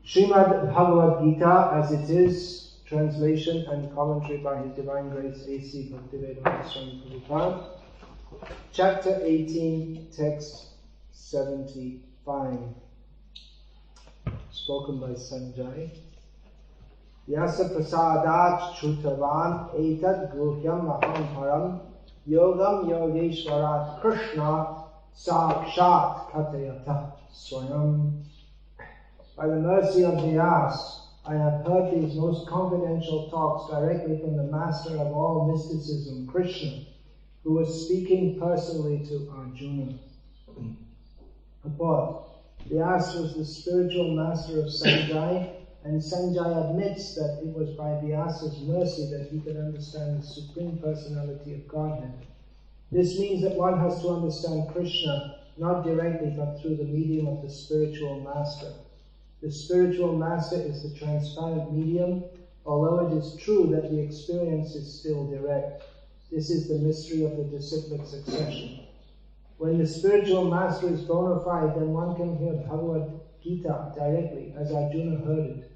Srimad Bhagavad Gita, as it is, translation and commentary by His Divine Grace A.C. Bhaktivedanta Swami Prabhupada, Chapter 18, Text 75, spoken by Sanjay. Yasa prasadat shrutavan etad guhyam aham param yogam yogeshwarat Krsna sakshat katayata swayam. By the mercy of Vyas, I have heard these most confidential talks directly from the master of all mysticism, Krishna, who was speaking personally to Arjuna. Purport. Vyas was the spiritual master of Sanjay, and Sanjay admits that it was by Vyasa's mercy that he could understand the Supreme Personality of Godhead. This means that one has to understand Krishna not directly but through the medium of the spiritual master. The spiritual master is the transparent medium, although it is true that the experience is still direct. This is the mystery of the disciplic succession. When the spiritual master is bona fide, then one can hear Bhagavad Gita directly, as Arjuna heard it.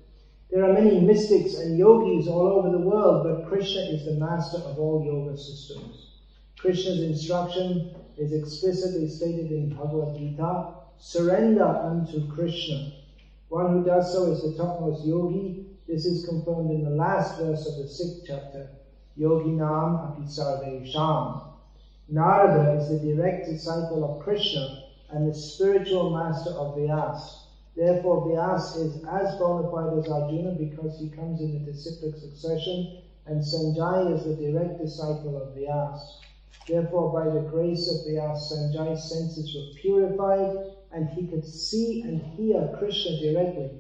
There are many mystics and yogis all over the world, but Krishna is the master of all yoga systems. Krishna's instruction is explicitly stated in Bhagavad Gita, surrender unto Krishna. One who does so is the topmost yogi. This is confirmed in the last verse of the 6th chapter, Yoginam api sarvesham. Narada is the direct disciple of Krishna and the spiritual master of Vyas. Therefore, Vyas is as bona fide as Arjuna because he comes in the disciplic succession, and Sanjay is the direct disciple of Vyas. Therefore, by the grace of Vyas, Sanjay's senses were purified, and he could see and hear Krishna directly.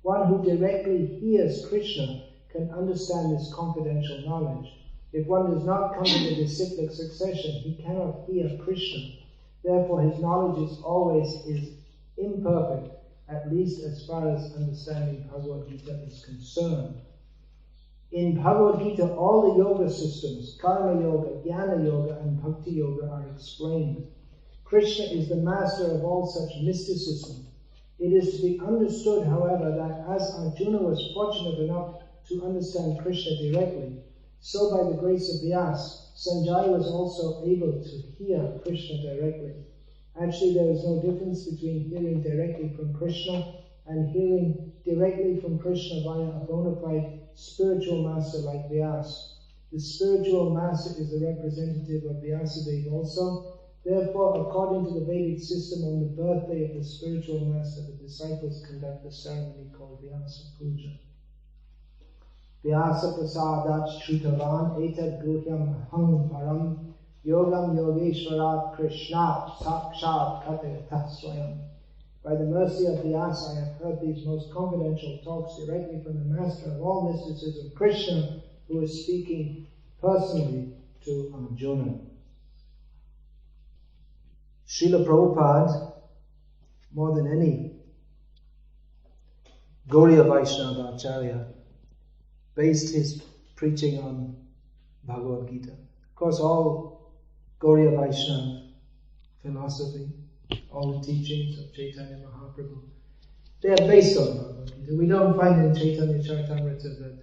One who directly hears Krishna can understand this confidential knowledge. If one does not come in the disciplic succession, he cannot hear Krishna. Therefore, his knowledge is imperfect, at least as far as understanding Bhagavad Gita is concerned. In Bhagavad Gita, all the yoga systems, Karma Yoga, Jnana Yoga, and Bhakti Yoga are explained. Krishna is the master of all such mysticism. It is to be understood, however, that as Arjuna was fortunate enough to understand Krishna directly, so by the grace of Vyas, Sanjay was also able to hear Krishna directly. Actually, there is no difference between hearing directly from Krishna and hearing directly from Krishna via a bona fide spiritual master like Vyas. The spiritual master is the representative of Vyasadeva also. Therefore, according to the Vedic system, on the birthday of the spiritual master, the disciples conduct a ceremony called Vyasa Puja. Vyasa prasadat shrutavan etad guhyam aham param yogam yogeshwarat Krishna sakshat katayata swayam. By the mercy of Vyasa, I have heard these most confidential talks directly from the master of all mysticism, Krishna, who is speaking personally to Arjuna. Srila Prabhupada, more than any Gauriya Vaishnava Acharya, based his preaching on Bhagavad Gita. Of course, all Gauriya Vaishnava philosophy, all the teachings of Chaitanya Mahaprabhu, they are based on Bhagavad Gita. We don't find in Chaitanya Charitamrita that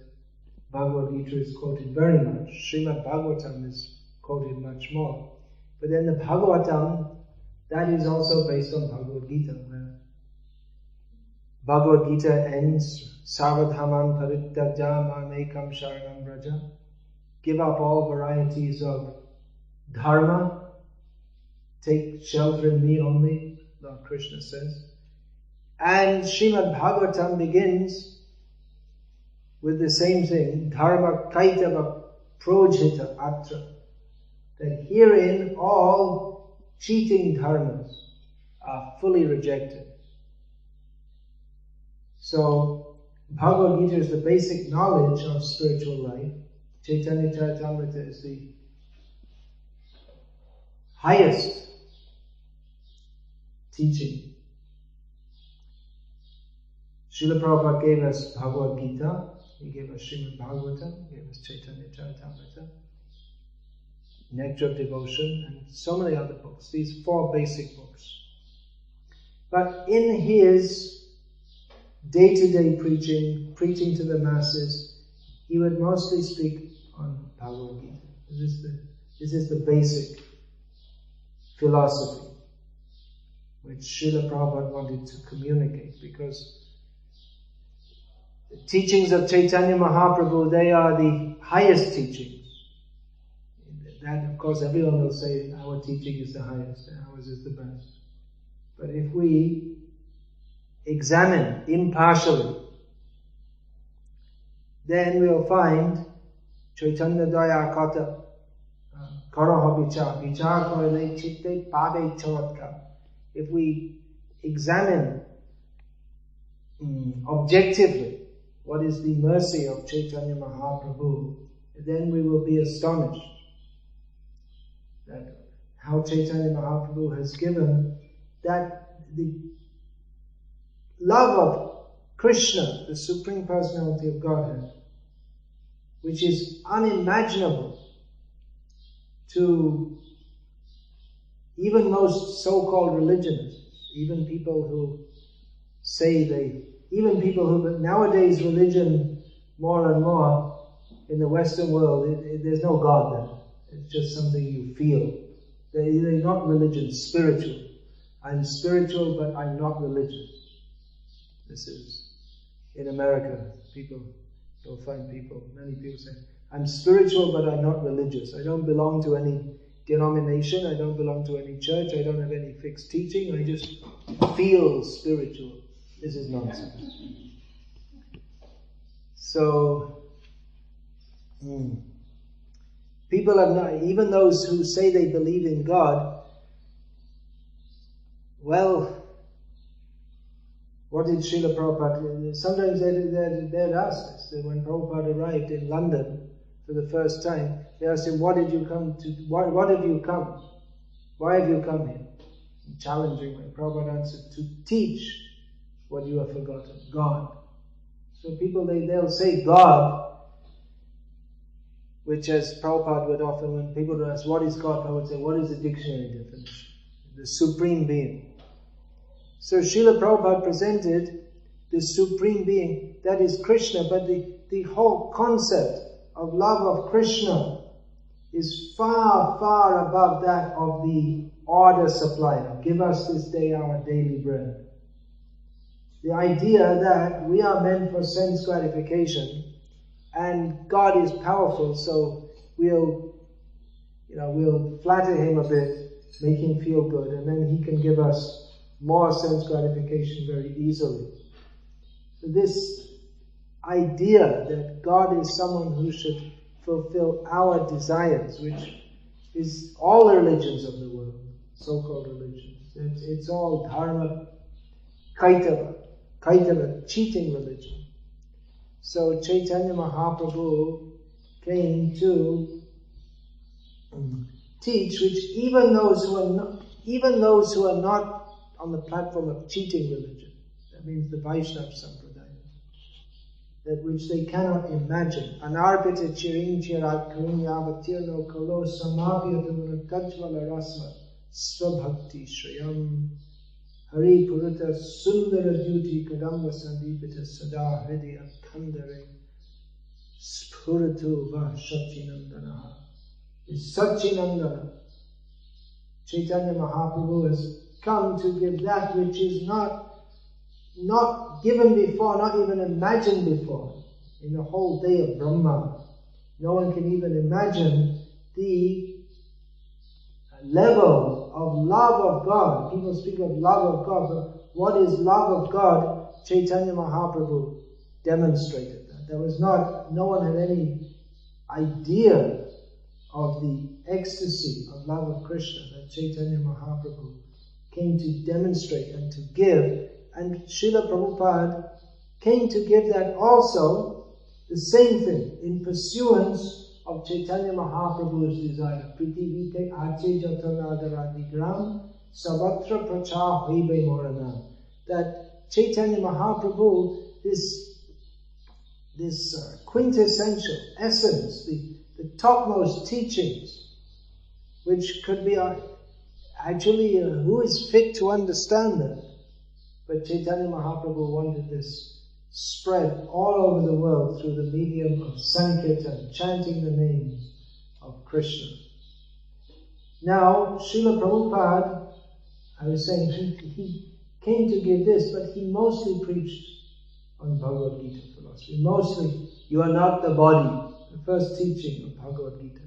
Bhagavad Gita is quoted very much. Srimad Bhagavatam is quoted much more. But then the Bhagavatam, that is also based on Bhagavad Gita, where Bhagavad Gita ends, Sarvadhaman parityaja mamekam sharanam vraja. Give up all varieties of dharma, take shelter in me only, Lord Krishna says. And Srimad Bhagavatam begins with the same thing, dharma kaitava projita atra. That herein all cheating dharmas are fully rejected. So, Bhagavad Gita is the basic knowledge of spiritual life. Chaitanya Charitamrita is the highest teaching. Srila Prabhupada gave us Bhagavad Gita, he gave us Srimad Bhagavatam, he gave us Chaitanya Charitamrita, Nectar of Devotion, and so many other books, these 4 basic books. But in his day-to-day preaching to the masses, he would mostly speak on Bhagavad Gita. This is the basic philosophy which Srila Prabhupada wanted to communicate, because the teachings of Chaitanya Mahaprabhu, they are the highest teachings. That, of course, everyone will say our teaching is the highest, ours is the best. But if we examine impartially, then we'll find Chaitanya Daya Kata Karaha Vichar Vichar Korele Chitte Pade Chavatka. If we examine objectively what is the mercy of Chaitanya Mahaprabhu, then we will be astonished that how Chaitanya Mahaprabhu has given that the love of Krishna, the Supreme Personality of Godhead, which is unimaginable to even most so-called religionists, even people who say but nowadays religion more and more in the Western world, there's no God there. It's just something you feel. They're not religion, spiritual. I'm spiritual, but I'm not religious. This is, in America, you'll find many people say, I'm spiritual, but I'm not religious. I don't belong to any denomination, I don't belong to any church, I don't have any fixed teaching, I just feel spiritual. This is nonsense. So, people have not, even those who say they believe in God, well, what did Srila Prabhupada, sometimes they'd ask us, when Prabhupada arrived in London for the first time, they asked him, what have you come? Why have you come here? Challenging way. Prabhupada answered, to teach what you have forgotten, God. So people, they'll say God, which as Prabhupada would often, when people would ask, what is God? Prabhupada would say, what is the dictionary definition? The Supreme Being. So Srila Prabhupada presented the Supreme Being, that is Krishna, but the whole concept of love of Krishna is far, far above that of the order supplier. Give us this day our daily bread. The idea that we are meant for sense gratification and God is powerful, so we'll flatter him a bit, make him feel good, and then he can give us more sense gratification very easily. So this idea that God is someone who should fulfill our desires, which is all the religions of the world, so-called religions. It's all dharma, kaitava, cheating religion. So Chaitanya Mahaprabhu came to teach, which even those who are not on the platform of cheating religion, that means the Vaishnava Sampradaya, that which they cannot imagine. Anarpita chiring chirat karunyavatirno kalo samapyatamuna kajvala rasma svabhakti shriyam hari purata sundara duty kadamba sandipita sada hridi akandare spuratu va shachinandana. Is Sachinandana. Chaitanya Mahaprabhu has come to give that which is not given before, not even imagined before. In the whole day of Brahma, no one can even imagine the level of love of God. People speak of love of God, but what is love of God? Chaitanya Mahaprabhu demonstrated that. No one had any idea of the ecstasy of love of Krishna that Chaitanya Mahaprabhu came to demonstrate and to give. And Srila Prabhupada came to give that also, the same thing, in pursuance of Chaitanya Mahaprabhu's desire. Pritivite ache jatanadharadigram savatra pracha hoibe morana. That Chaitanya Mahaprabhu, this quintessential essence, the topmost teachings, which could be who is fit to understand that? But Chaitanya Mahaprabhu wanted this spread all over the world through the medium of Sankirtan, chanting the names of Krishna. Now, Srila Prabhupada, I was saying, he came to give this, but he mostly preached on Bhagavad Gita philosophy. Mostly, you are not the body. The first teaching of Bhagavad Gita.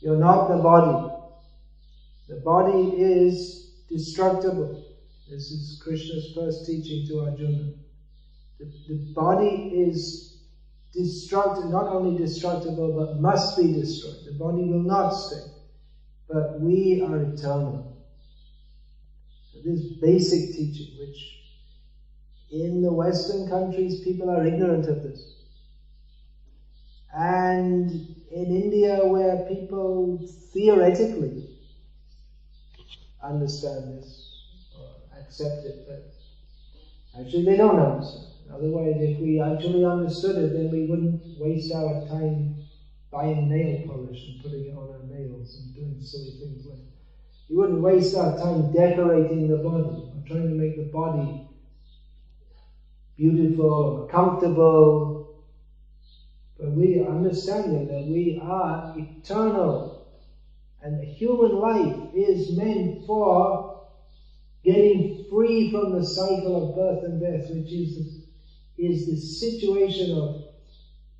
You are not the body. The body is destructible. This is Krishna's first teaching to Arjuna. The body is destructible, not only destructible, but must be destroyed. The body will not stay. But we are eternal. So this basic teaching, which in the Western countries people are ignorant of this. And in India, where people theoretically understand this, or accept it, but actually they don't understand. Otherwise, if we actually understood it, then we wouldn't waste our time buying nail polish and putting it on our nails and doing silly things like that. We wouldn't waste our time decorating the body, or trying to make the body beautiful or comfortable. But we are understanding that we are eternal, and the human life is meant for getting free from the cycle of birth and death, which is the situation of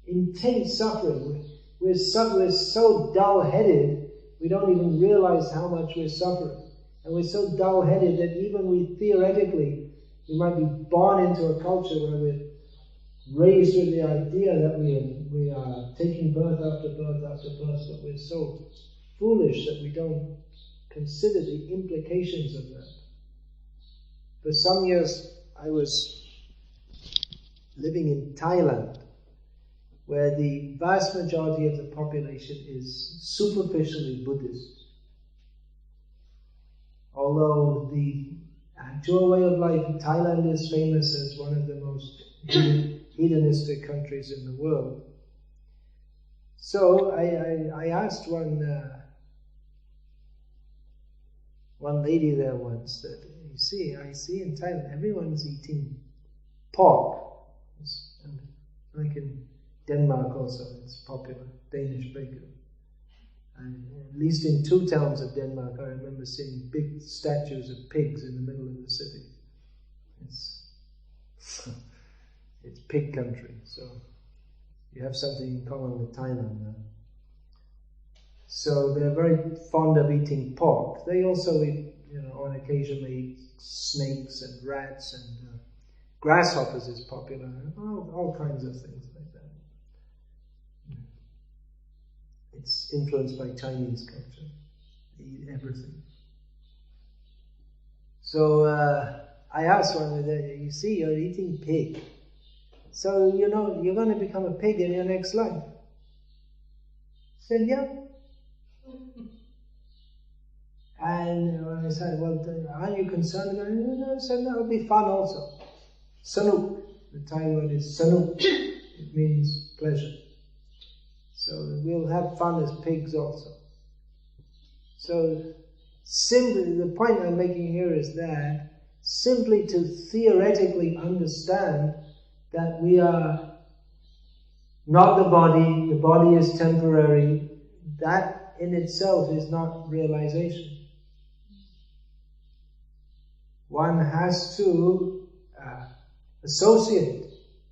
intense suffering. We're so dull-headed, we don't even realize how much we're suffering. And we're so dull-headed that even we might be born into a culture where we're raised with the idea that we are taking birth after birth after birth, but we're so foolish that we don't consider the implications of that. For some years, I was living in Thailand, where the vast majority of the population is superficially Buddhist. Although the actual way of life in Thailand is famous as one of the most hedonistic countries in the world. So I asked one lady there once that, I see in Thailand everyone's eating pork. And like in Denmark also, it's popular, Danish bacon. And at least in 2 towns of Denmark, I remember seeing big statues of pigs in the middle of the city. It's pig country, so you have something in common with Thailand now. So they're very fond of eating pork. They also eat, on occasion they eat snakes and rats and grasshoppers is popular, all kinds of things like that. It's influenced by Chinese culture. They eat everything. So I asked one of them, you see, you're eating pig. So, you're going to become a pig in your next life. I said, yeah. And I said, well, aren't you concerned about it? No, I said, that would be fun also. Sanuk, the Thai word is sanuk. It means pleasure. So we'll have fun as pigs also. So simply, the point I'm making here is that simply to theoretically understand that we are not the body is temporary, that in itself is not realization. One has to associate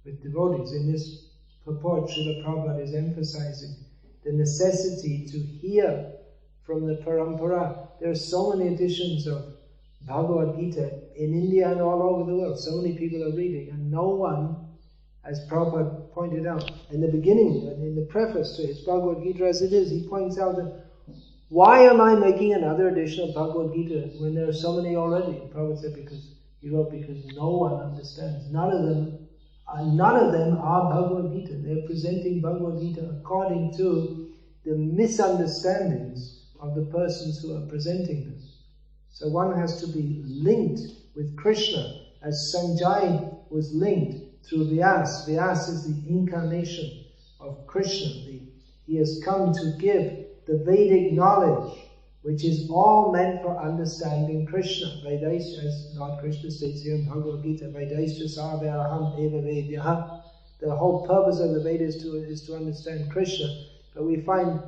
with devotees. In this purport, Srila Prabhupada is emphasizing the necessity to hear from the parampara. There are so many editions of Bhagavad Gita in India and all over the world. So many people are reading, and no one, as Prabhupada pointed out in the beginning, and in the preface to his Bhagavad Gita as it is, he points out that why am I making another edition of Bhagavad Gita when there are so many already? And Prabhupada said because no one understands. None of them are Bhagavad Gita. They're presenting Bhagavad Gita according to the misunderstandings of the persons who are presenting them. So one has to be linked with Krishna, as Sanjay was linked through Vyasa. Vyasa is the incarnation of Krishna. He has come to give the Vedic knowledge, which is all meant for understanding Krishna. Vedaisya, as Lord Krishna states here in Bhagavad Gita, Vedaisya sarvaraham eva vedyaha. The whole purpose of the Vedas is to understand Krishna. But we find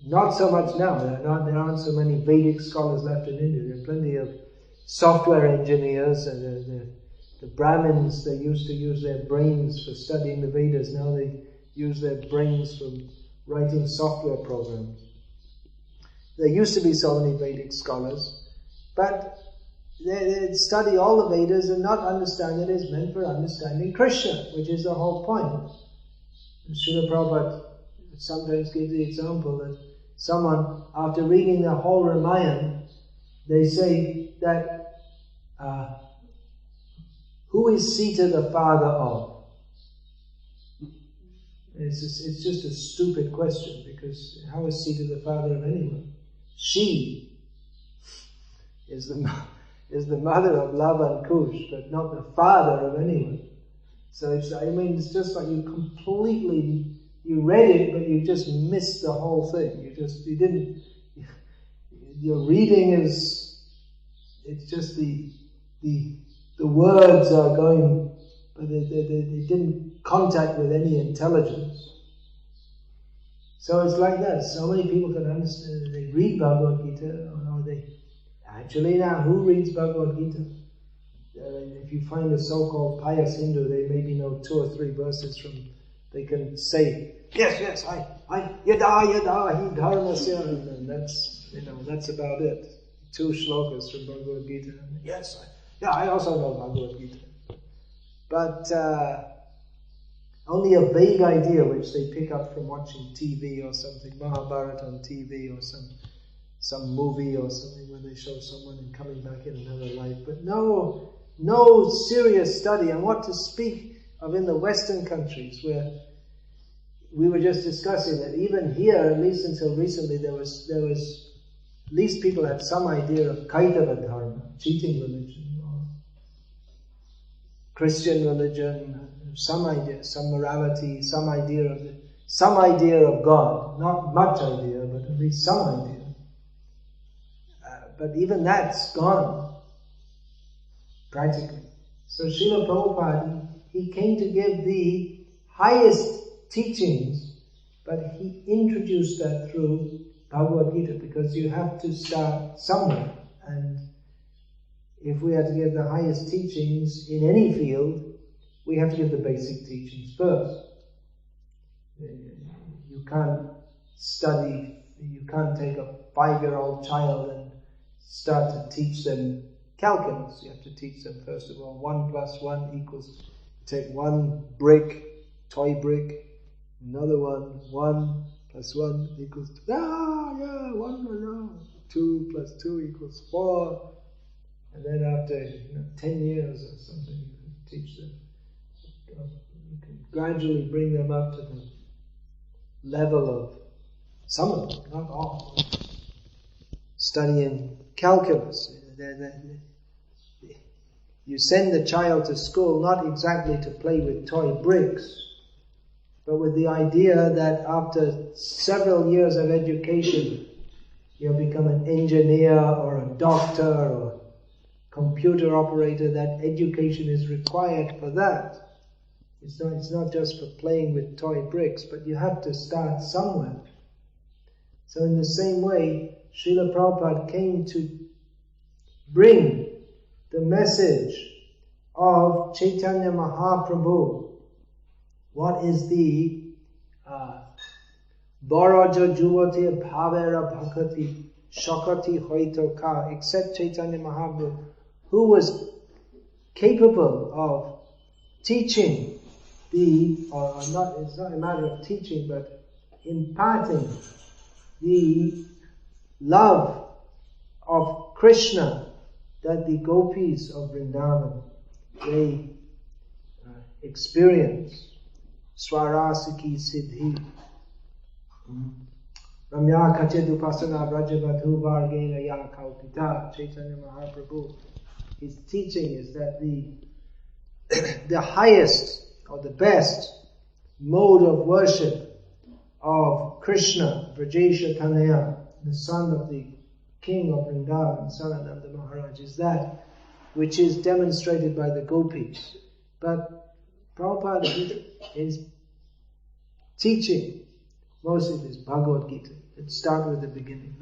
not so much now. There aren't so many Vedic scholars left in India. There are plenty of software engineers, and the Brahmins, they used to use their brains for studying the Vedas. Now they use their brains for writing software programs. There used to be so many Vedic scholars, but they study all the Vedas and not understand it is meant for understanding Krishna, which is the whole point. And Srila Prabhupada sometimes gives the example that someone, after reading the whole Ramayana, they say that, who is Sita the father of? It's just a stupid question, because how is Sita the father of anyone? She is the mother of Lava and Kush, but not the father of anyone. So it's just like you read it, but you just missed the whole thing. Your reading it's just the words are going, but they didn't contact with any intelligence. So it's like that. So many people can understand, they read Bhagavad Gita, or they actually now, who reads Bhagavad Gita? If you find a so-called pious Hindu, they maybe know 2 or 3 verses from, they can say, yes, I yada hi dharmasya, and that's about it. 2 shlokas from Bhagavad Gita. Yes, I also know Bhagavad Gita. But only a vague idea which they pick up from watching TV or something, Mahabharata on TV or some movie or something where they show someone and coming back in another life. But no serious study. And what to speak of in the Western countries, where we were just discussing that even here, at least until recently, there was at least people had some idea of Kaitava Dharma, cheating religion, or Christian religion, some idea, some morality, some idea of God. Not much idea, but at least some idea. But even that's gone, practically. So Srila Prabhupada, he came to give the highest teachings, but he introduced that through Bhagavad Gita, because you have to start somewhere. And if we are to give the highest teachings in any field, we have to give the basic teachings first. You can't take a 5-year-old child and start to teach them calculus. You have to teach them, first of all, 1 + 1 equals, take 1 brick, toy brick, another 1 + 1 equals 2 + 2 = 4. And then after 10 years or something, you can teach them. You can gradually bring them up to the level of, some of them, not all, studying calculus. You send the child to school not exactly to play with toy bricks, but with the idea that after several years of education, you'll become an engineer or a doctor or computer operator. That education is required for that. It's not just for playing with toy bricks, but you have to start somewhere. So in the same way, Srila Prabhupada came to bring the message of Chaitanya Mahaprabhu. What is the Baraja Juvati Bhavera Bhakati Shakati Hoito Ka, except Chaitanya Mahaprabhu, who was capable of teaching it's not a matter of teaching, but imparting the love of Krishna that the gopis of Vrindavan, they experience. Swarasiki Siddhi Ramya Kachedupasana Brajavadhu Vargena Yakaupita. Chaitanya Mahaprabhu, his teaching is that the highest or the best mode of worship of Krishna, Vrajesha Tanaya, the son of the king of Vrindavan, Sarananda Maharaj, is that which is demonstrated by the gopis. But Prabhupada is teaching mostly this Bhagavad Gita. Let's start with the beginning.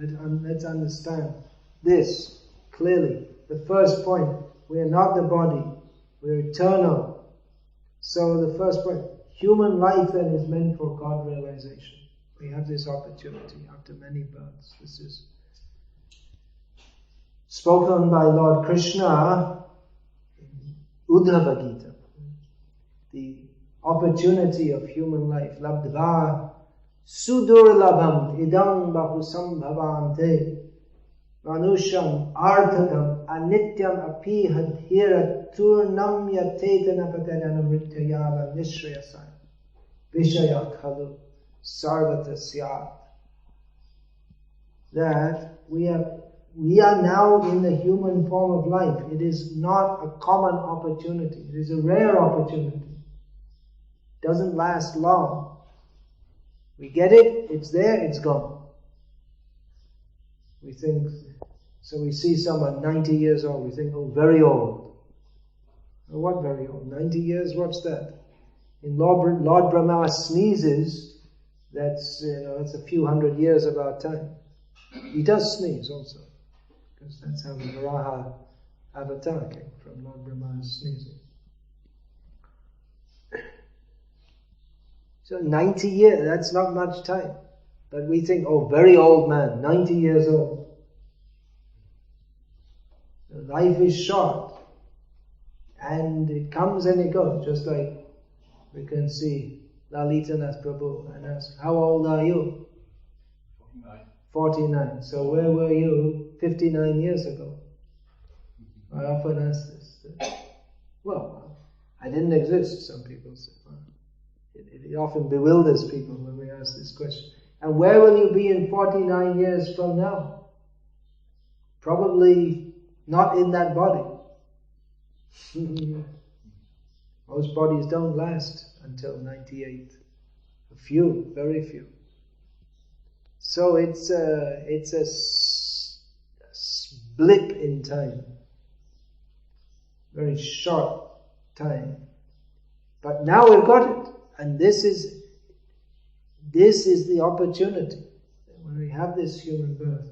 Let's understand this clearly. The first point, we are not the body, we are eternal. So the first point, human life then is meant for God realization. We have this opportunity after many births. This is spoken by Lord Krishna in Uddhava Gita. The opportunity of human life. Labdva sudurlabham idam bahusambhavante manusham arthadam anityam apihadhira turnam yatetana patanam rityayava nishrayasai vishaya khalu sarvata syat. That we are now in the human form of life. It is not a common opportunity. It is a rare opportunity. It doesn't last long. We get it, it's there, it's gone. We think, so we see someone 90 years old, we think, oh, very old. Oh, what very old? 90 years, what's that? In Lord Brahma sneezes, that's a few hundred years of our time. He does sneeze also, because that's how the Varaha avatar came from, Lord Brahma's sneezing. So 90 years, that's not much time. But we think, oh, very old man, 90 years old. Life is short. And it comes and it goes, just like we can see Lalita Nath Prabhu and ask, how old are you? 49. So where were you 59 years ago? I often ask this. Well, I didn't exist, some people say. It often bewilders people when we ask this question. And where will you be in 49 years from now? Probably not in that body. Most bodies don't last until 98. A few, very few. So it's a blip in time. Very short time. But now we've got it. And this is the opportunity. When we have this human birth,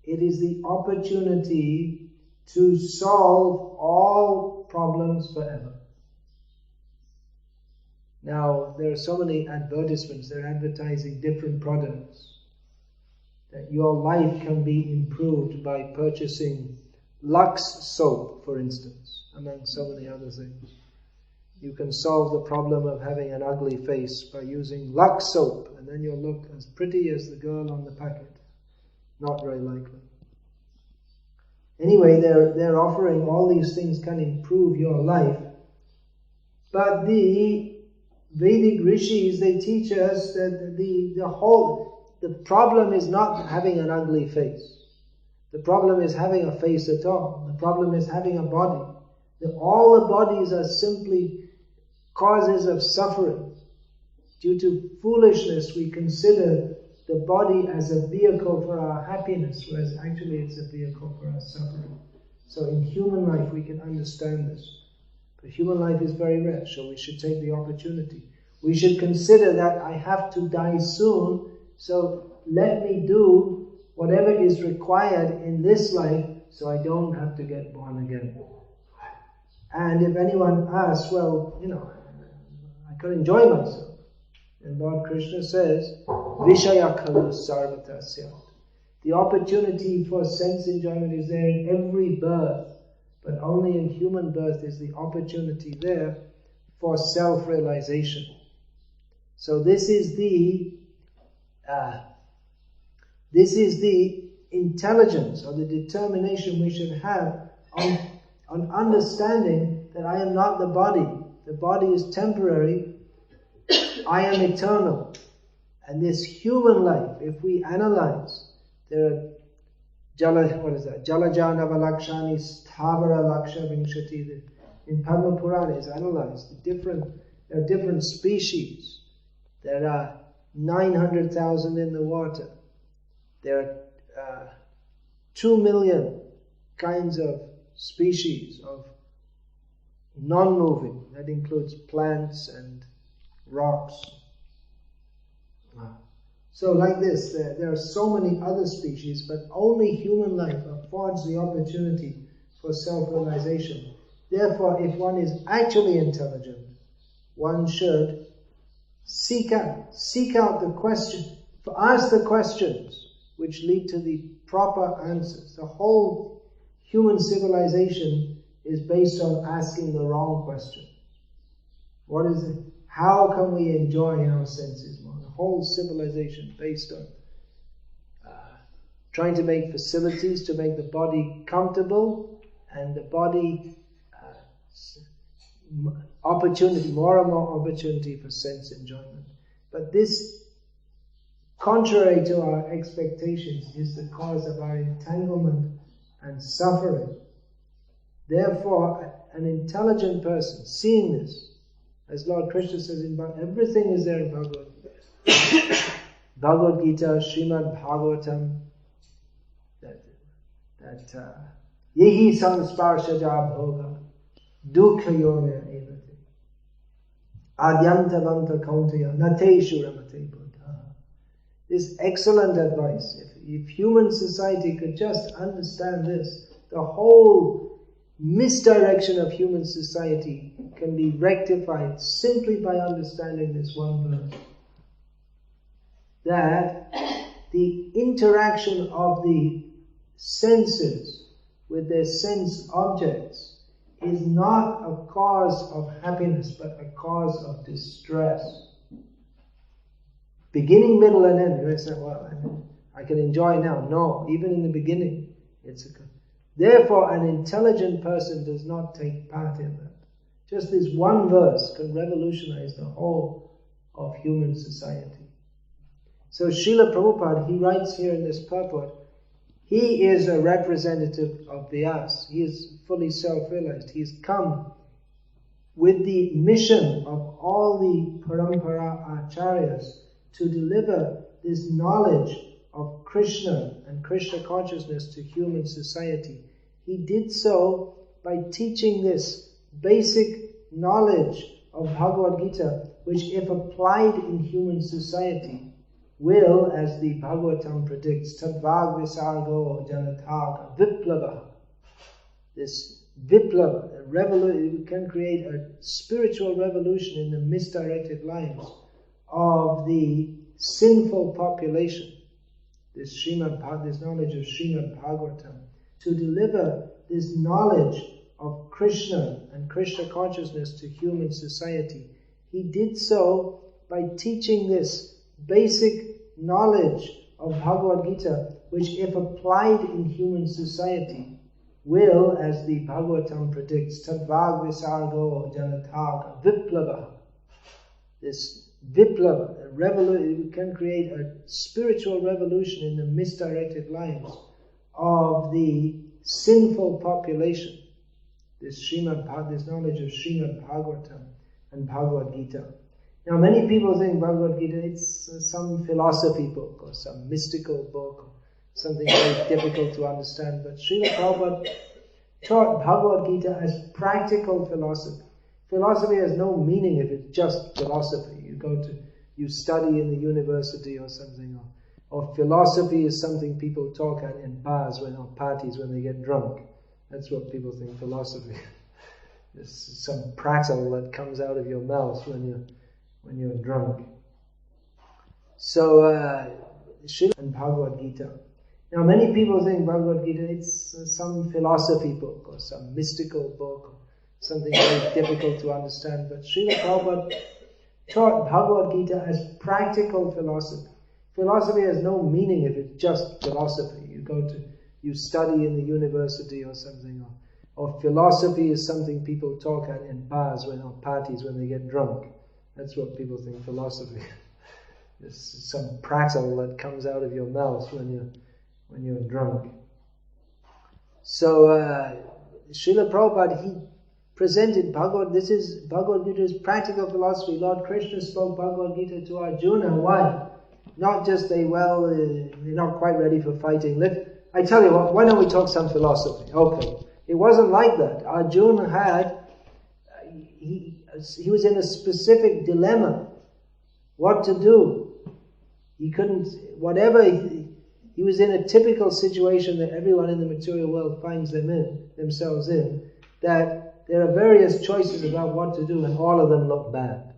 it is the opportunity to solve all problems forever. Now, there are so many advertisements, they're advertising different products. That your life can be improved by purchasing Lux soap, for instance, among so many other things. You can solve the problem of having an ugly face by using Lux soap, and then you'll look as pretty as the girl on the packet. Not very likely. Anyway, they're offering all these things can improve your life. But the Vedic rishis, they teach us that the problem is not having an ugly face. The problem is having a face at all. The problem is having a body. All the bodies are simply causes of suffering. Due to foolishness, we consider the body as a vehicle for our happiness, whereas actually it's a vehicle for our suffering. So in human life we can understand this. But human life is very rare, so we should take the opportunity. We should consider that I have to die soon, so let me do whatever is required in this life so I don't have to get born again. And if anyone asks, well, I could enjoy myself. And Lord Krishna says, Vishaya khalu sarvata syat. The opportunity for sense enjoyment is there in every birth, but only in human birth is the opportunity there for self-realization. So this is the intelligence or the determination we should have on understanding that I am not the body. The body is temporary. I am eternal. And this human life, if we analyze, there are Jalajana Valakshani Sthavara Laksha Vimshati. In Padma Purana is analyzed. There are different species. There are 900,000 in the water. There are 2 million kinds of species of non-moving. That includes plants and rocks. So like this, there are so many other species, but only human life affords the opportunity for self-realization. Therefore, if one is actually intelligent, one should seek out the question, ask the questions which lead to the proper answers. The whole human civilization is based on asking the wrong question. What is it? How can we enjoy our senses more? The whole civilization based on trying to make facilities to make the body comfortable and the body opportunity, more and more opportunity for sense enjoyment. But this, contrary to our expectations, is the cause of our entanglement and suffering. Therefore, an intelligent person, seeing this, as Lord Krishna says in Bhagavad, everything is there in Bhagavad Gita. Bhagavad Gita, Srimad Bhagavatam, that yehi samsparshaja bhoga dukkha yoga evati adyantavanta kauntaya nateshu ramate buddha. This excellent advice. If human society could just understand this, the whole misdirection of human society can be rectified simply by understanding this one verse. That the interaction of the senses with their sense objects is not a cause of happiness, but a cause of distress. Beginning, middle, and end. You say, well, I can enjoy now. No, even in the beginning, it's a. Therefore, an intelligent person does not take part in that. Just this one verse can revolutionize the whole of human society. So Srila Prabhupada, he writes here in this purport, he is a representative of Vyas. He is fully self-realized. He's come with the mission of all the Parampara Acharyas to deliver this knowledge of Krishna and Krishna consciousness to human society. He did so by teaching this basic knowledge of Bhagavad Gita, which if applied in human society, will, as the Bhagavatam predicts, tadvag visargo janataka viplava. This viplava, can create a spiritual revolution in the misdirected lives of the sinful population. This knowledge of Srimad Bhagavatam, to deliver this knowledge of Krishna and Krishna consciousness to human society. He did so by teaching this basic knowledge of Bhagavad Gita, which if applied in human society, will, as the Bhagavatam predicts, tadvag visargo janataka viplava. This viplava, can create a spiritual revolution in the misdirected lives of the sinful population. This knowledge of Srimad Bhagavatam and Bhagavad Gita. Now many people think Bhagavad Gita, it's some philosophy book or some mystical book or something very difficult to understand. But Srila Prabhupada taught Bhagavad Gita as practical philosophy. Philosophy has no meaning if it's just philosophy. You study in the university or something, or philosophy is something people talk at in bars or parties when they get drunk. That's what people think philosophy. It's some prattle that comes out of your mouth when you're drunk. So, Srila and Bhagavad Gita. Now many people think Bhagavad Gita, it's some philosophy book or some mystical book or something very difficult to understand. But Srila Prabhupada taught Bhagavad Gita as practical philosophy. Philosophy has no meaning if it's just philosophy. You study in the university or something, or philosophy is something people talk at in bars or parties when they get drunk. That's what people think philosophy. It's some prattle that comes out of your mouth when you're drunk. So Srila Prabhupada, he presented this is Bhagavad Gita's practical philosophy. Lord Krishna spoke Bhagavad Gita to Arjuna. Why? Not just they're not quite ready for fighting. I tell you what, why don't we talk some philosophy? Okay. It wasn't like that. Arjuna had, he was in a specific dilemma. What to do? He couldn't, he was in a typical situation that everyone in the material world finds themselves in, that there are various choices about what to do and all of them look bad.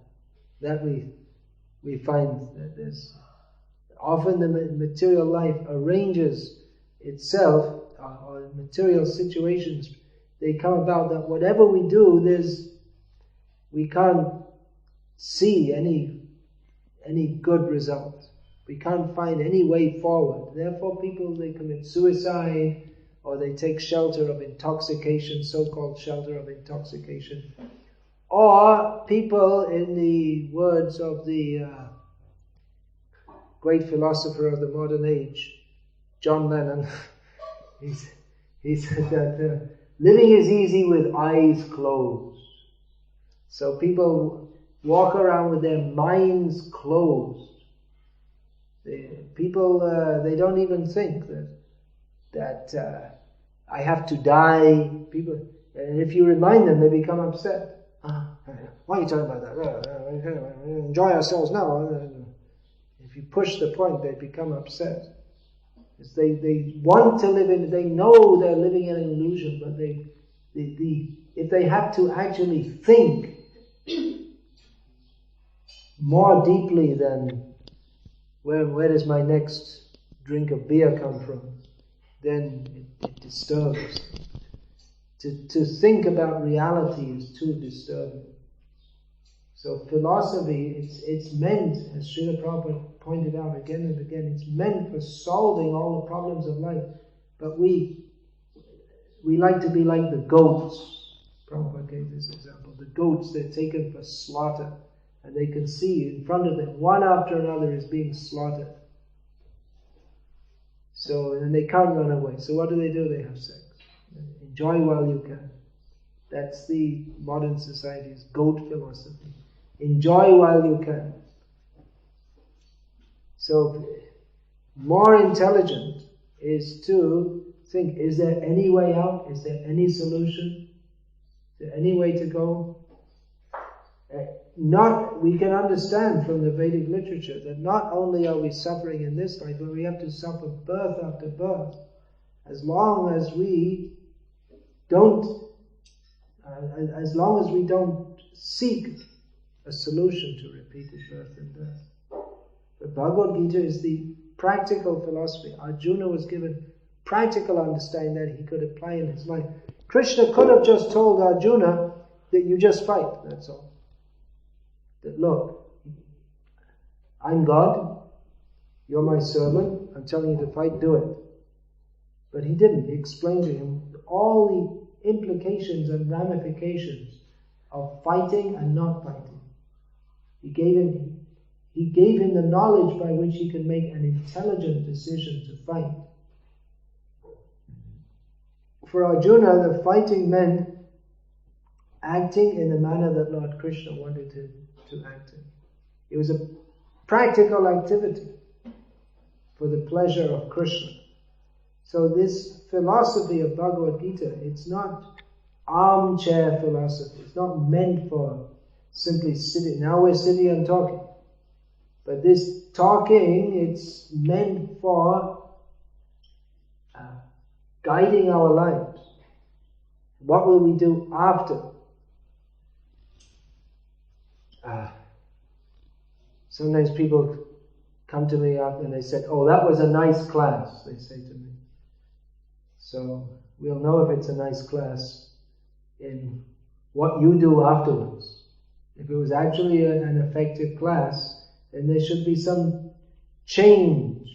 That we find that there's often the material life arranges itself, or material situations, they come about that whatever we do, we can't see any good result. We can't find any way forward. Therefore people, they commit suicide, or they take shelter of intoxication, so-called shelter of intoxication. Or people, in the words of the great philosopher of the modern age, John Lennon, he said that living is easy with eyes closed. So people walk around with their minds closed. People, they don't even think that I have to die. People, and if you remind them, they become upset. Why are you talking about that? Enjoy ourselves now. If you push the point, they become upset. They want to live in, they know they're living in an illusion, but if they have to actually think more deeply than where does my next drink of beer come from, then it disturbs. To think about reality is too disturbing. So philosophy, it's meant, as Srila Prabhupada pointed out again and again, it's meant for solving all the problems of life. But we like to be like the goats. Prabhupada gave this example. The goats, they're taken for slaughter, and they can see in front of them, one after another is being slaughtered. So, and they can't run away. So what do? They have sex. Enjoy while you can. That's the modern society's goat philosophy. Enjoy while you can. So, more intelligent is to think, is there any way out? Is there any solution? Is there any way to go? We can understand from the Vedic literature that not only are we suffering in this life, but we have to suffer birth after birth. As long as we don't seek a solution to repeated birth and death. The Bhagavad Gita is the practical philosophy. Arjuna was given practical understanding that he could apply in his life. Krishna could have just told Arjuna that you just fight, that's all. That look, I'm God, you're my servant, I'm telling you to fight, do it. But he didn't. He explained to him all the implications and ramifications of fighting and not fighting. He gave him the knowledge by which he could make an intelligent decision to fight. For Arjuna, the fighting meant acting in the manner that Lord Krishna wanted him to act in. It was a practical activity for the pleasure of Krishna. So this philosophy of Bhagavad Gita, it's not armchair philosophy. It's not meant for simply sitting. Now we're sitting and talking. But this talking, it's meant for guiding our lives. What will we do after? Sometimes people come to me after and they say, oh, that was a nice class, they say to me. So we'll know if it's a nice class in what you do afterwards. If it was actually an effective class, then there should be some change.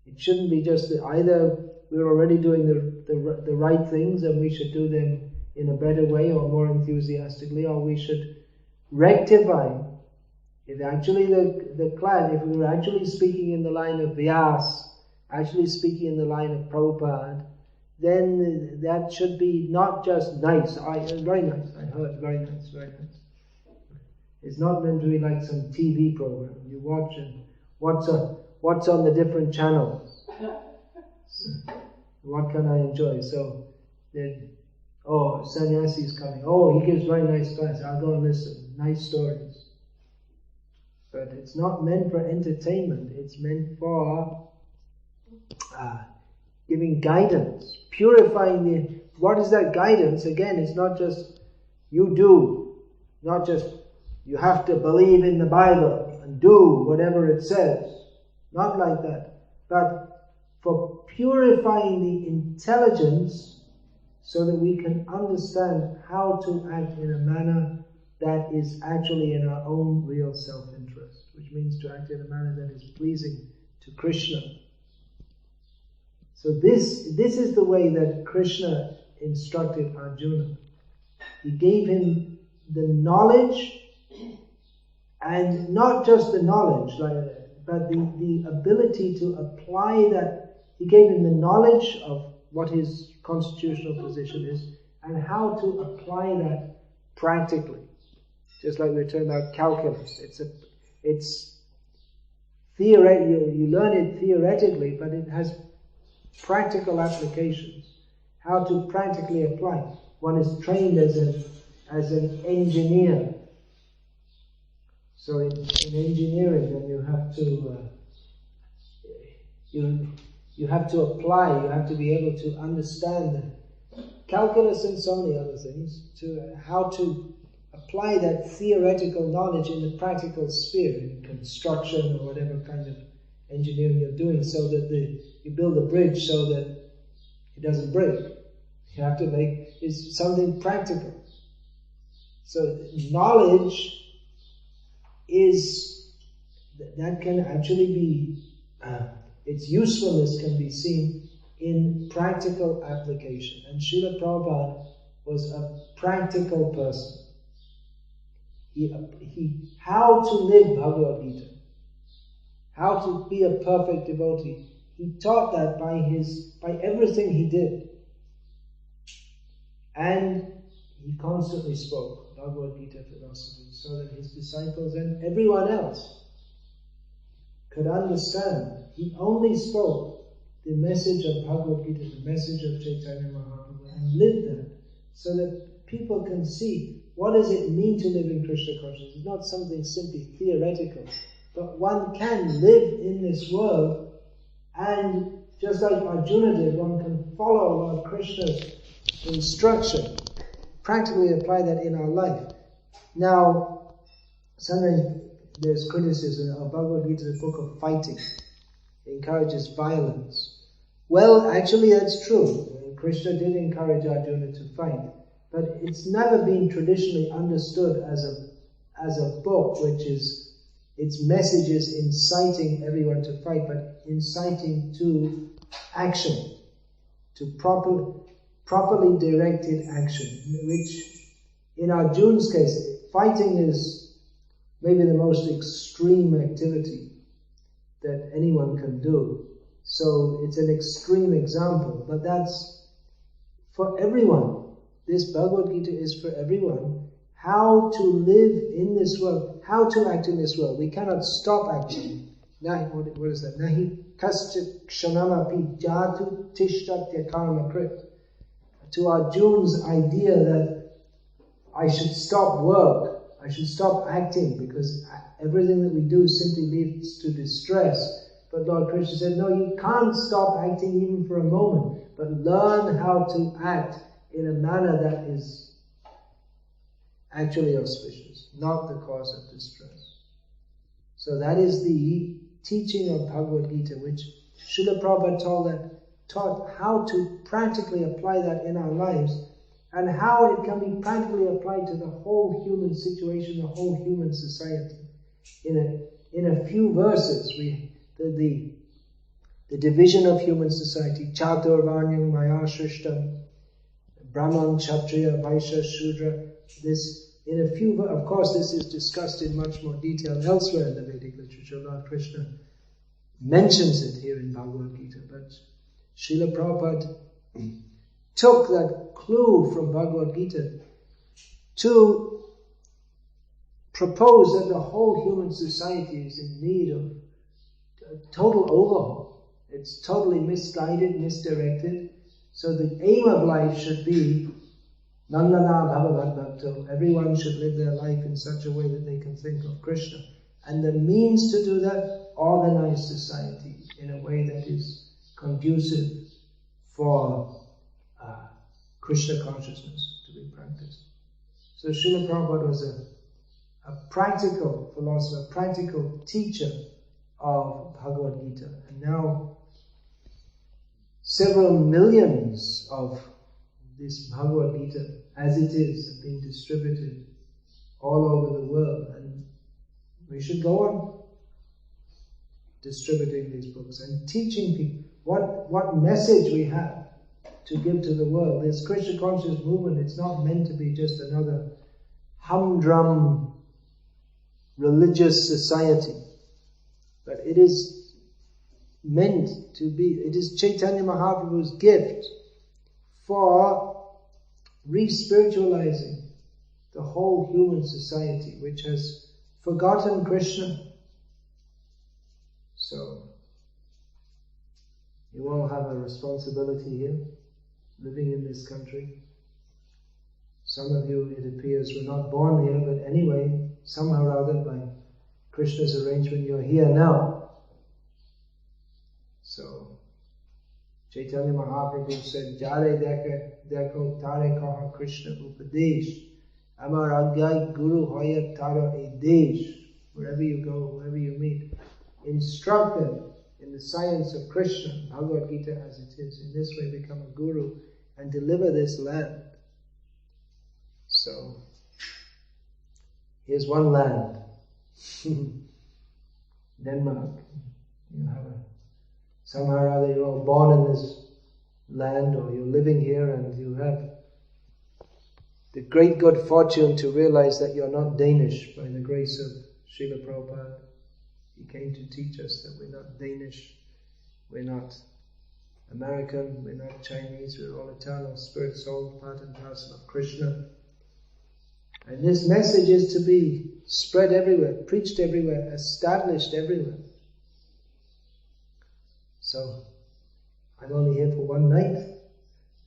It shouldn't be just that either we're already doing the right things and we should do them in a better way or more enthusiastically, or we should rectify. If actually the class, if we were actually speaking in the line of Vyas, actually speaking in the line of Prabhupada, then that should be not just nice. Very nice, I heard, very nice, very nice. It's not meant to be like some TV program. You watch and what's on the different channels. What can I enjoy? So then, oh, sannyasi is coming. Oh, he gives very nice class. I'll go and listen. Nice stories. But it's not meant for entertainment. It's meant for giving guidance, purifying the. What is that guidance? Again, it's not just you do, not just you have to believe in the Bible and do whatever it says. Not like that. But for purifying the intelligence so that we can understand how to act in a manner that is actually in our own real self-interest, which means to act in a manner that is pleasing to Krishna. So this is the way that Krishna instructed Arjuna. He gave him the knowledge, and not just the knowledge, but the ability to apply that. He gave him the knowledge of what his constitutional position is, and how to apply that practically. Just like we were talking about calculus. It's theoretic. You learn it theoretically, but it has practical applications. How to practically apply. One is trained as an engineer. So in engineering, then you have to apply. You have to be able to understand calculus and so many other things, to how to apply that theoretical knowledge in the practical sphere, in construction or whatever kind of engineering you're doing, so that you build a bridge so that it doesn't break. You have to make it something practical. So knowledge that can actually be, its usefulness can be seen in practical application. And Srila Prabhupada was a practical person. How to live Bhagavad Gita, how to be a perfect devotee. He taught that by everything he did. And he constantly spoke Bhagavad Gita philosophy so that his disciples and everyone else could understand. He only spoke the message of Bhagavad Gita, the message of Chaitanya Mahaprabhu, and lived that so that people can see what does it mean to live in Krishna consciousness. It's not something simply theoretical, but one can live in this world, and just like Arjuna did, one can follow Lord Krishna's instruction, practically apply that in our life. Now, sometimes there's criticism of Bhagavad Gita, the book of fighting. It encourages violence. Well, actually that's true. Krishna did encourage Arjuna to fight, but it's never been traditionally understood as a book which is, its message is inciting everyone to fight, but inciting to action, to properly directed action, which in Arjuna's case, fighting is maybe the most extreme activity that anyone can do. So it's an extreme example, but that's for everyone. This Bhagavad Gita is for everyone. How to live in this world, how to act in this world. We cannot stop acting. What is that? Nahi kaschit kshanamapi jatu tishtatya karma krit. To Arjuna's idea that I should stop work, I should stop acting, because everything that we do simply leads to distress. But Lord Krishna said, no, you can't stop acting even for a moment, but learn how to act in a manner that is actually auspicious, not the cause of distress. So that is the teaching of Bhagavad Gita, which Srila Prabhupada taught how to practically apply that in our lives, and how it can be practically applied to the whole human situation, the whole human society. In a few verses, the division of human society, Chaturvanyam Maya Shrishtam, Brahman, Kshatriya, Vaishya, Shudra. Of course, this is discussed in much more detail elsewhere in the Vedic literature. Lord Krishna mentions it here in Bhagavad Gita, but Srila Prabhupada took that clue from Bhagavad Gita to propose that the whole human society is in need of a total overhaul. It's totally misguided, misdirected, So the aim of life should be Nandana Bhagavat Bhakto. Everyone should live their life in such a way that they can think of Krishna. And the means to do that, organize society in a way that is conducive for Krishna consciousness to be practiced. So Srila Prabhupada was a practical philosopher, a practical teacher of Bhagavad Gita. And now several millions of this Bhagavad Gita, as it is, have been distributed all over the world. And we should go on distributing these books and teaching people what message we have to give to the world. This Krishna conscious movement, it's not meant to be just another humdrum religious society, but it is meant to be, it is Chaitanya Mahaprabhu's gift for re-spiritualizing the whole human society, which has forgotten Krishna. So, you all have a responsibility here, living in this country. Some of you, it appears, were not born here, but anyway, somehow or other, by Krishna's arrangement, you're here now. So, Chaitanya Mahaprabhu said, Jare dekho tare kaha Krishna upadesh, amar agyai guru hoya tara edesh. Wherever you go, wherever you meet, instruct them in the science of Krishna, Bhagavad Gita as it is. In this way become a guru and deliver this land. So, here's one land. Denmark. You have somehow or other you're all born in this land, or you're living here and you have the great good fortune to realize that you're not Danish by the grace of Srila Prabhupada. He came to teach us that we're not Danish, we're not American, we're not Chinese, we're all eternal spirit, soul, part and parcel of Krishna. And this message is to be spread everywhere, preached everywhere, established everywhere. So, I'm only here for one night,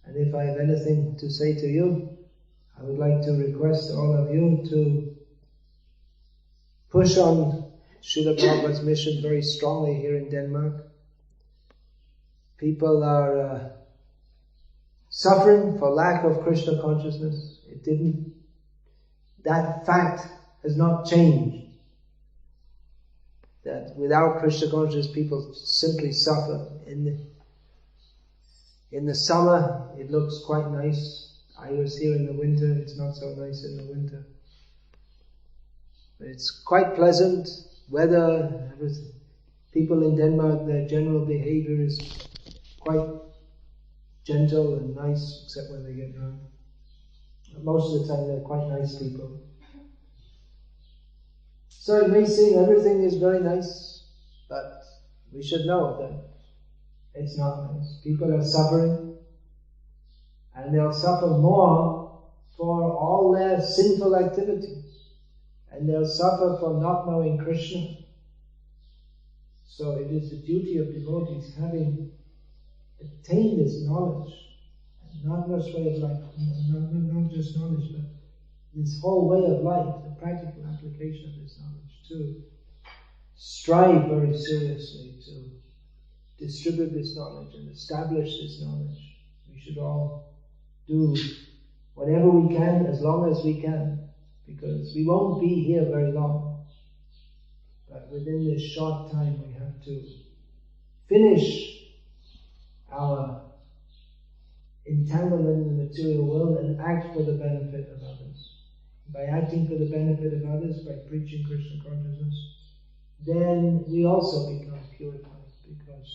and if I have anything to say to you, I would like to request all of you to push on Srila Prabhupada's mission very strongly here in Denmark. People are suffering for lack of Krishna consciousness. That fact has not changed. That without Krishna consciousness, people simply suffer. In the summer, it looks quite nice. I was here in the winter, it's not so nice in the winter. But it's quite pleasant. Weather, everything. People in Denmark, their general behavior is quite gentle and nice, except when they get drunk. But most of the time they're quite nice people. So it may seem everything is very nice, but we should know that it's not nice. People are suffering, and they'll suffer more for all their sinful activities. And they'll suffer for not knowing Krishna. So it is the duty of devotees, having attained this knowledge, not just way of life, not just knowledge, but this whole way of life, the practical application of this knowledge, to strive very seriously to distribute this knowledge and establish this knowledge. We should all do whatever we can, as long as we can. Because we won't be here very long. But within this short time we have to finish our entanglement in the material world and act for the benefit of others. By acting for the benefit of others, by preaching Krishna consciousness, then we also become purified, because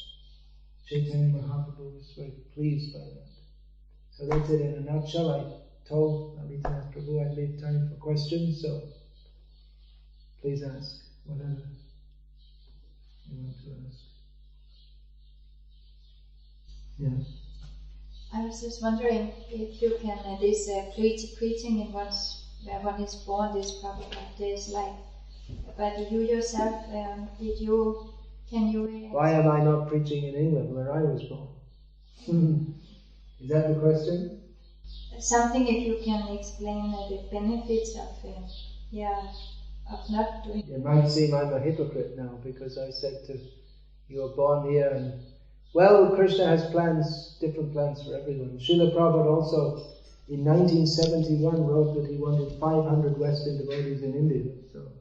Chaitanya Mahaprabhu was very pleased by that. So that's it in a nutshell. I told Lalita Prabhu I'd leave time for questions, so please ask whatever you want to ask. Yeah. I was just wondering if you can, this preaching in where one is born, this probably is like, but you yourself, can you... Why am I not preaching in England where I was born? Is that the question? Something if you can explain the benefits of not doing. It might seem I'm a hypocrite now because I said to you were born here and well, Krishna has plans, different plans for everyone. Srila Prabhupada also in 1971 wrote that he wanted 500 Western devotees in India. So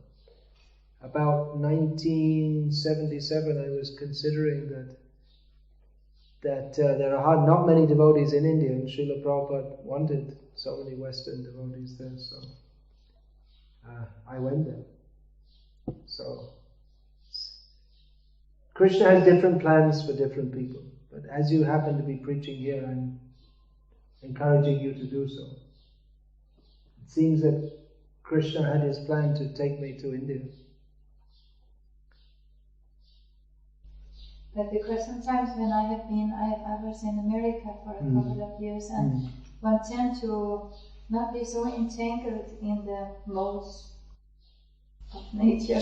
about 1977 I was considering that there are not many devotees in India, and Srila Prabhupada wanted so many Western devotees there, so I went there. So Krishna has different plans for different people, but as you happen to be preaching here, I'm encouraging you to do so. It seems that Krishna had his plan to take me to India. But because sometimes when I have been, I was in America for a couple of years, and one tend to not be so entangled in the modes of nature.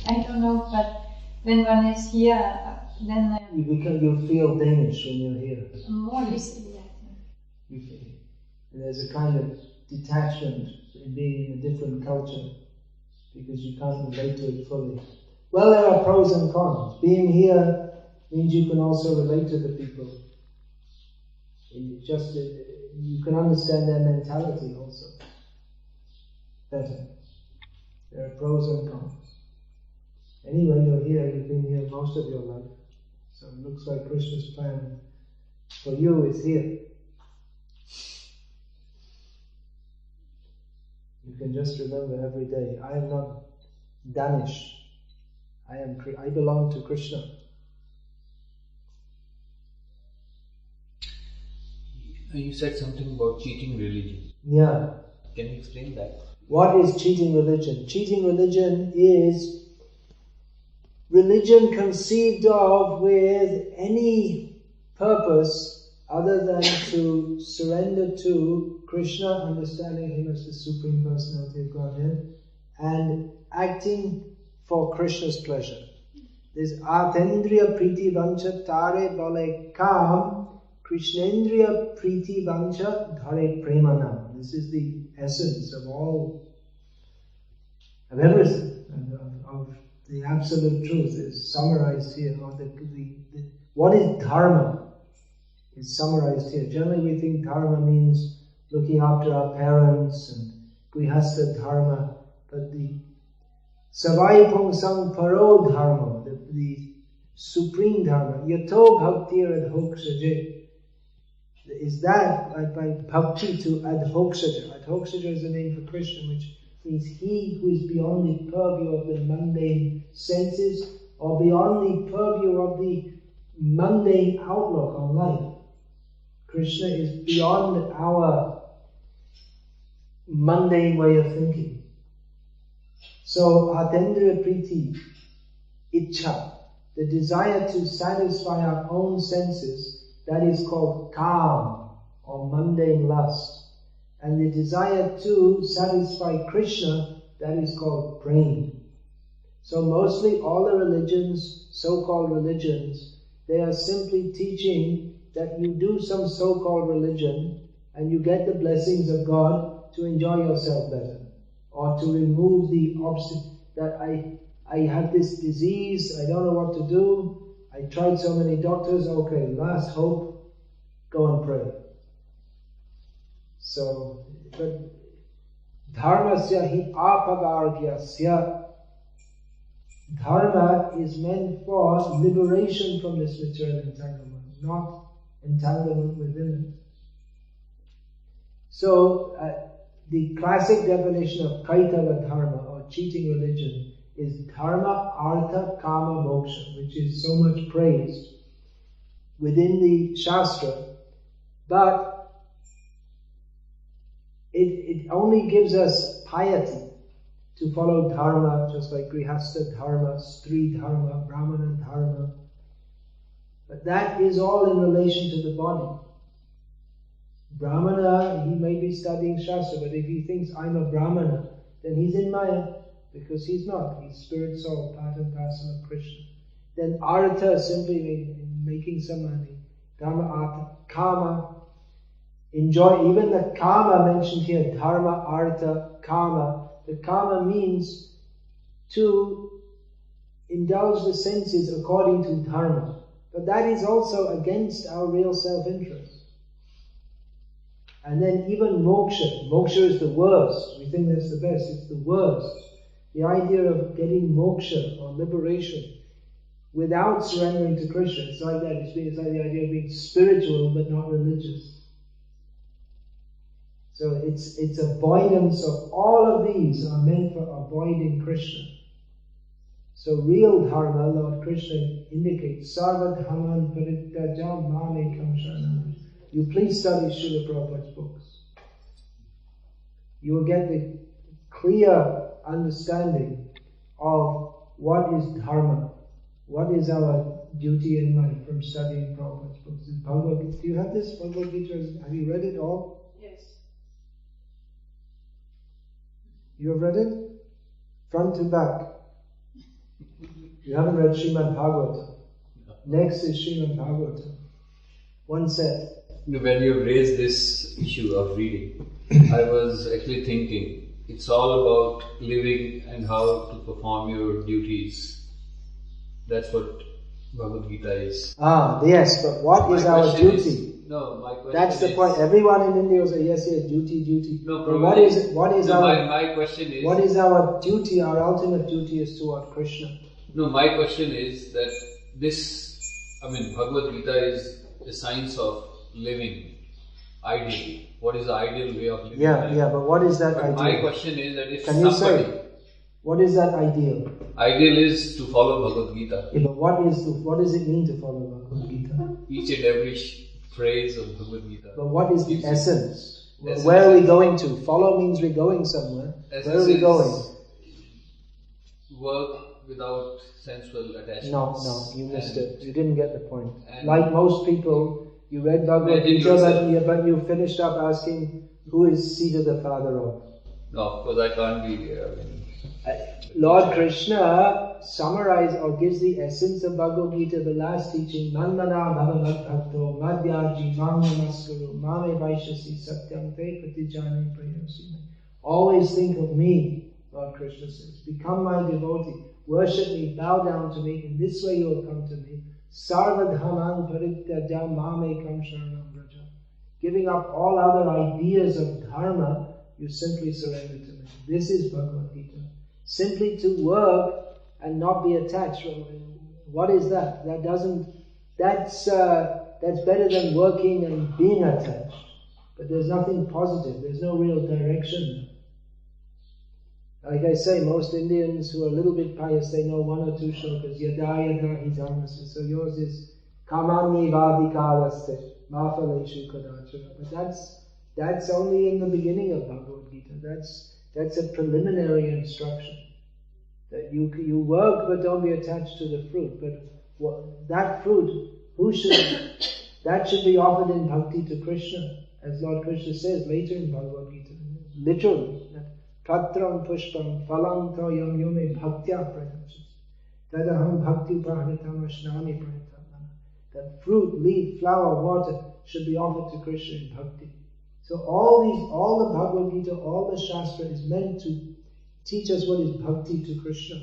I don't know, but when one is here, then you feel Danish when you're here. More easily, I think. There's a kind of detachment in being in a different culture because you can't relate to it fully. Well, there are pros and cons. Being here means you can also relate to the people. You can understand their mentality also better. There are pros and cons. Anyway, you're here, you've been here most of your life. So it looks like Krishna's plan for you is here. You can just remember every day, I am not Danish. I belong to Krishna. You said something about cheating religion. Yeah. Can you explain that? What is cheating religion? Cheating religion is religion conceived of with any purpose other than to surrender to Krishna, understanding Him as the Supreme Personality of Godhead, and acting for Krishna's pleasure. This Atendriya Priti Vancha Tare Bale Kam Krishnendriya Priti Vancha Dhare Premanam. This is the essence of everything, of the absolute truth is summarized here. Or what is dharma is summarized here. Generally we think dharma means looking after our parents and grihastha dharma, but the savai pungsang paro dharma, the supreme dharma, yato bhakti adhoksaje, is that by bhakti to adhoksaja. Adhoksaja is the name for Krishna, which means he who is beyond the purview of the mundane senses or beyond the purview of the mundane outlook on life. Krishna is beyond our mundane way of thinking. So, Atendriya Priti, Ichha, the desire to satisfy our own senses, that is called Kam, or mundane lust. And the desire to satisfy Krishna, that is called Prema. So mostly all the religions, so-called religions, they are simply teaching that you do some so-called religion and you get the blessings of God to enjoy yourself better, or to remove the obstacle that I have this disease, I don't know what to do, I tried so many doctors, okay, last hope, go and pray. So, but dharmasya hi apagargyasya, dharma is meant for liberation from this material entanglement, not entanglement within it. So, the classic definition of kaitava dharma, or cheating religion, is dharma, artha, kama, moksha, which is so much praised within the Shastra, but it only gives us piety to follow dharma, just like grihastha dharma, stri dharma, brahmana dharma. But that is all in relation to the body. Brahmana, he may be studying Shastra, but if he thinks I'm a Brahmana, then he's in Maya, because he's not. He's spirit soul, part and parcel of Krishna. Then artha, simply making some money. Dharma, artha, kama. enjoy, even the kama mentioned here, dharma, artha, kama. The kama means to indulge the senses according to dharma. But that is also against our real self-interest. And then even moksha. Moksha is the worst. We think that's the best. It's the worst. The idea of getting moksha or liberation without surrendering to Krishna. It's like that. It's like the idea of being spiritual but not religious. So it's avoidance of all of these are meant for avoiding Krishna. So real dharma, Lord Krishna indicates, Sarva dhamman parityaja mamekam sharanam. You please study Srila Prabhupada's books. You will get the clear understanding of what is dharma, what is our duty in life from studying Prabhupada's books. Bhagavad Gita. Do you have this Bhagavad Gita? Have you read it all? Yes. You have read it? Front to back. You haven't read Srimad Bhagavatam. Next is Srimad Bhagavatam. One set. When you raised this issue of reading, I was actually thinking, it's all about living and how to perform your duties. That's what Bhagavad Gita is. Ah, yes, but what is our duty? My question That's the point. Everyone in India will say, yes, duty. No, but what is our... My question is... What is our duty? Our ultimate duty is toward Krishna. No, my question is that Bhagavad Gita is the science of living ideally. What is the ideal way of living? Yeah, but what is that ideal? My question is that if Can you say, what is that ideal? Ideal is to follow Bhagavad Gita. Yeah, but what does it mean to follow Bhagavad Gita? Each and every phrase of Bhagavad Gita. But what is the essence? Where are we going to? Follow means we're going somewhere. Where are we going? Work without sensual attachments. No, you missed it. You didn't get the point. Like most people, you read Bhagavad Gita, but you finished up asking, who is Sita the father of? No, of course I can't be... Lord Krishna summarizes or gives the essence of Bhagavad Gita, the last teaching, Manmana bhavamadbhakto madhyaji mamnamaskuru mame vaishasi satyam te pratijane prayosime. Always think of me, Lord Krishna says. Become my devotee. Worship me, bow down to me. In this way you will come to me. Sarva dhamman parityaja mamekam sharanam vraja. Giving up all other ideas of dharma, you simply surrender to me. This is Bhagavad Gita. Simply to work and not be attached. What is that? That's better than working and being attached. But there's nothing positive. There's no real direction. Like I say, most Indians who are a little bit pious, they know one or two shlokas. Yada yada hi dharmasa. So yours is kamani vadikaraste mafaleshu kadachana. But that's only in the beginning of Bhagavad Gita. That's a preliminary instruction. That you work but don't be attached to the fruit. But that fruit, that should be offered in bhakti to Krishna. As Lord Krishna says later in Bhagavad Gita. Literally. Patram pushpam phalam toyam yume bhaktya prayachas. Tadaham bhakti upahritam ashnami prayatam. That fruit, leaf, flower, water should be offered to Krishna in bhakti. So all the Bhagavad Gita, all the Shastra is meant to teach us what is bhakti to Krishna.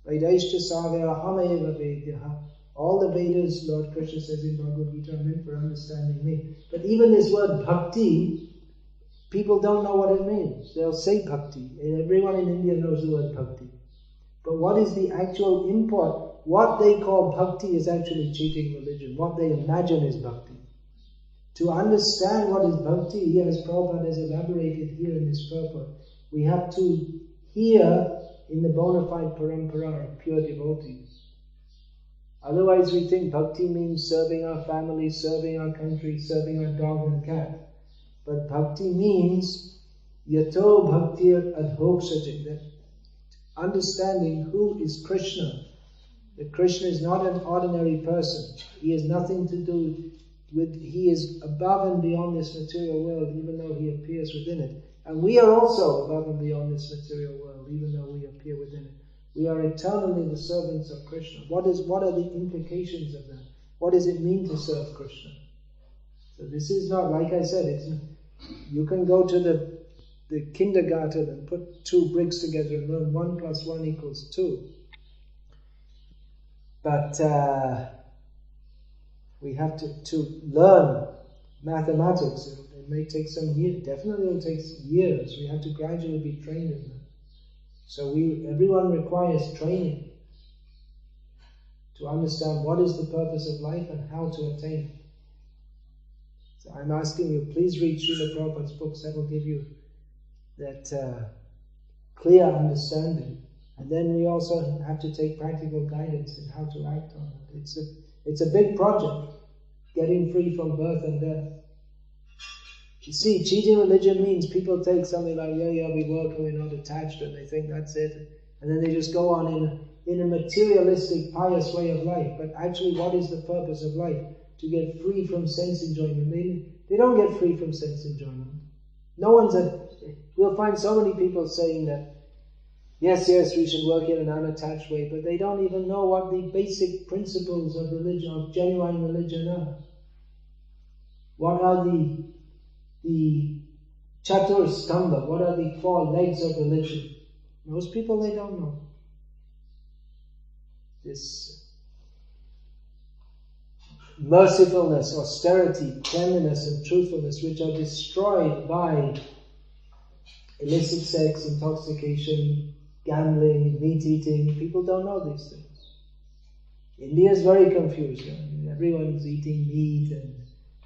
Vedaishta savya hameva vedyaha. All the Vedas, Lord Krishna says in Bhagavad Gita, are meant for understanding me. But even this word bhakti, people don't know what it means. They'll say bhakti. Everyone in India knows the word bhakti. But what is the actual import? What they call bhakti is actually cheating religion. What they imagine is bhakti. To understand what is bhakti, as Prabhupada has elaborated here in this purport, we have to hear in the bona fide parampara of pure devotees. Otherwise we think bhakti means serving our family, serving our country, serving our dog and cat. But bhakti means yato bhaktir adhoksajit, that understanding who is Krishna. That Krishna is not an ordinary person. He has nothing to do with, he is above and beyond this material world, even though he appears within it. And we are also above and beyond this material world, even though we appear within it. We are eternally the servants of Krishna. What are the implications of that? What does it mean to serve Krishna? So this is not, like I said, you can go to the kindergarten and put two bricks together and learn 1 + 1 = 2. But we have to learn mathematics. It may take some years, definitely it will take years. We have to gradually be trained in that. So everyone requires training to understand what is the purpose of life and how to attain it. So I'm asking you, please read Srila Prabhupada's books. That will give you that clear understanding. And then we also have to take practical guidance in how to act on it. It's a big project, getting free from birth and death. You see, cheating religion means people take something like, we work and we're not attached, and they think that's it. And then they just go on in a materialistic, pious way of life. But actually, what is the purpose of life? To get free from sense enjoyment. They don't get free from sense enjoyment. We'll find so many people saying that, yes, we should work in an unattached way, but they don't even know what the basic principles of religion, of genuine religion are. What are the Chatur Stambha, what are the 4 legs of religion? Most people, they don't know. This mercifulness, austerity, cleanliness and truthfulness, which are destroyed by illicit sex, intoxication, gambling, meat eating. People don't know these things. India is very confused. Everyone's eating meat and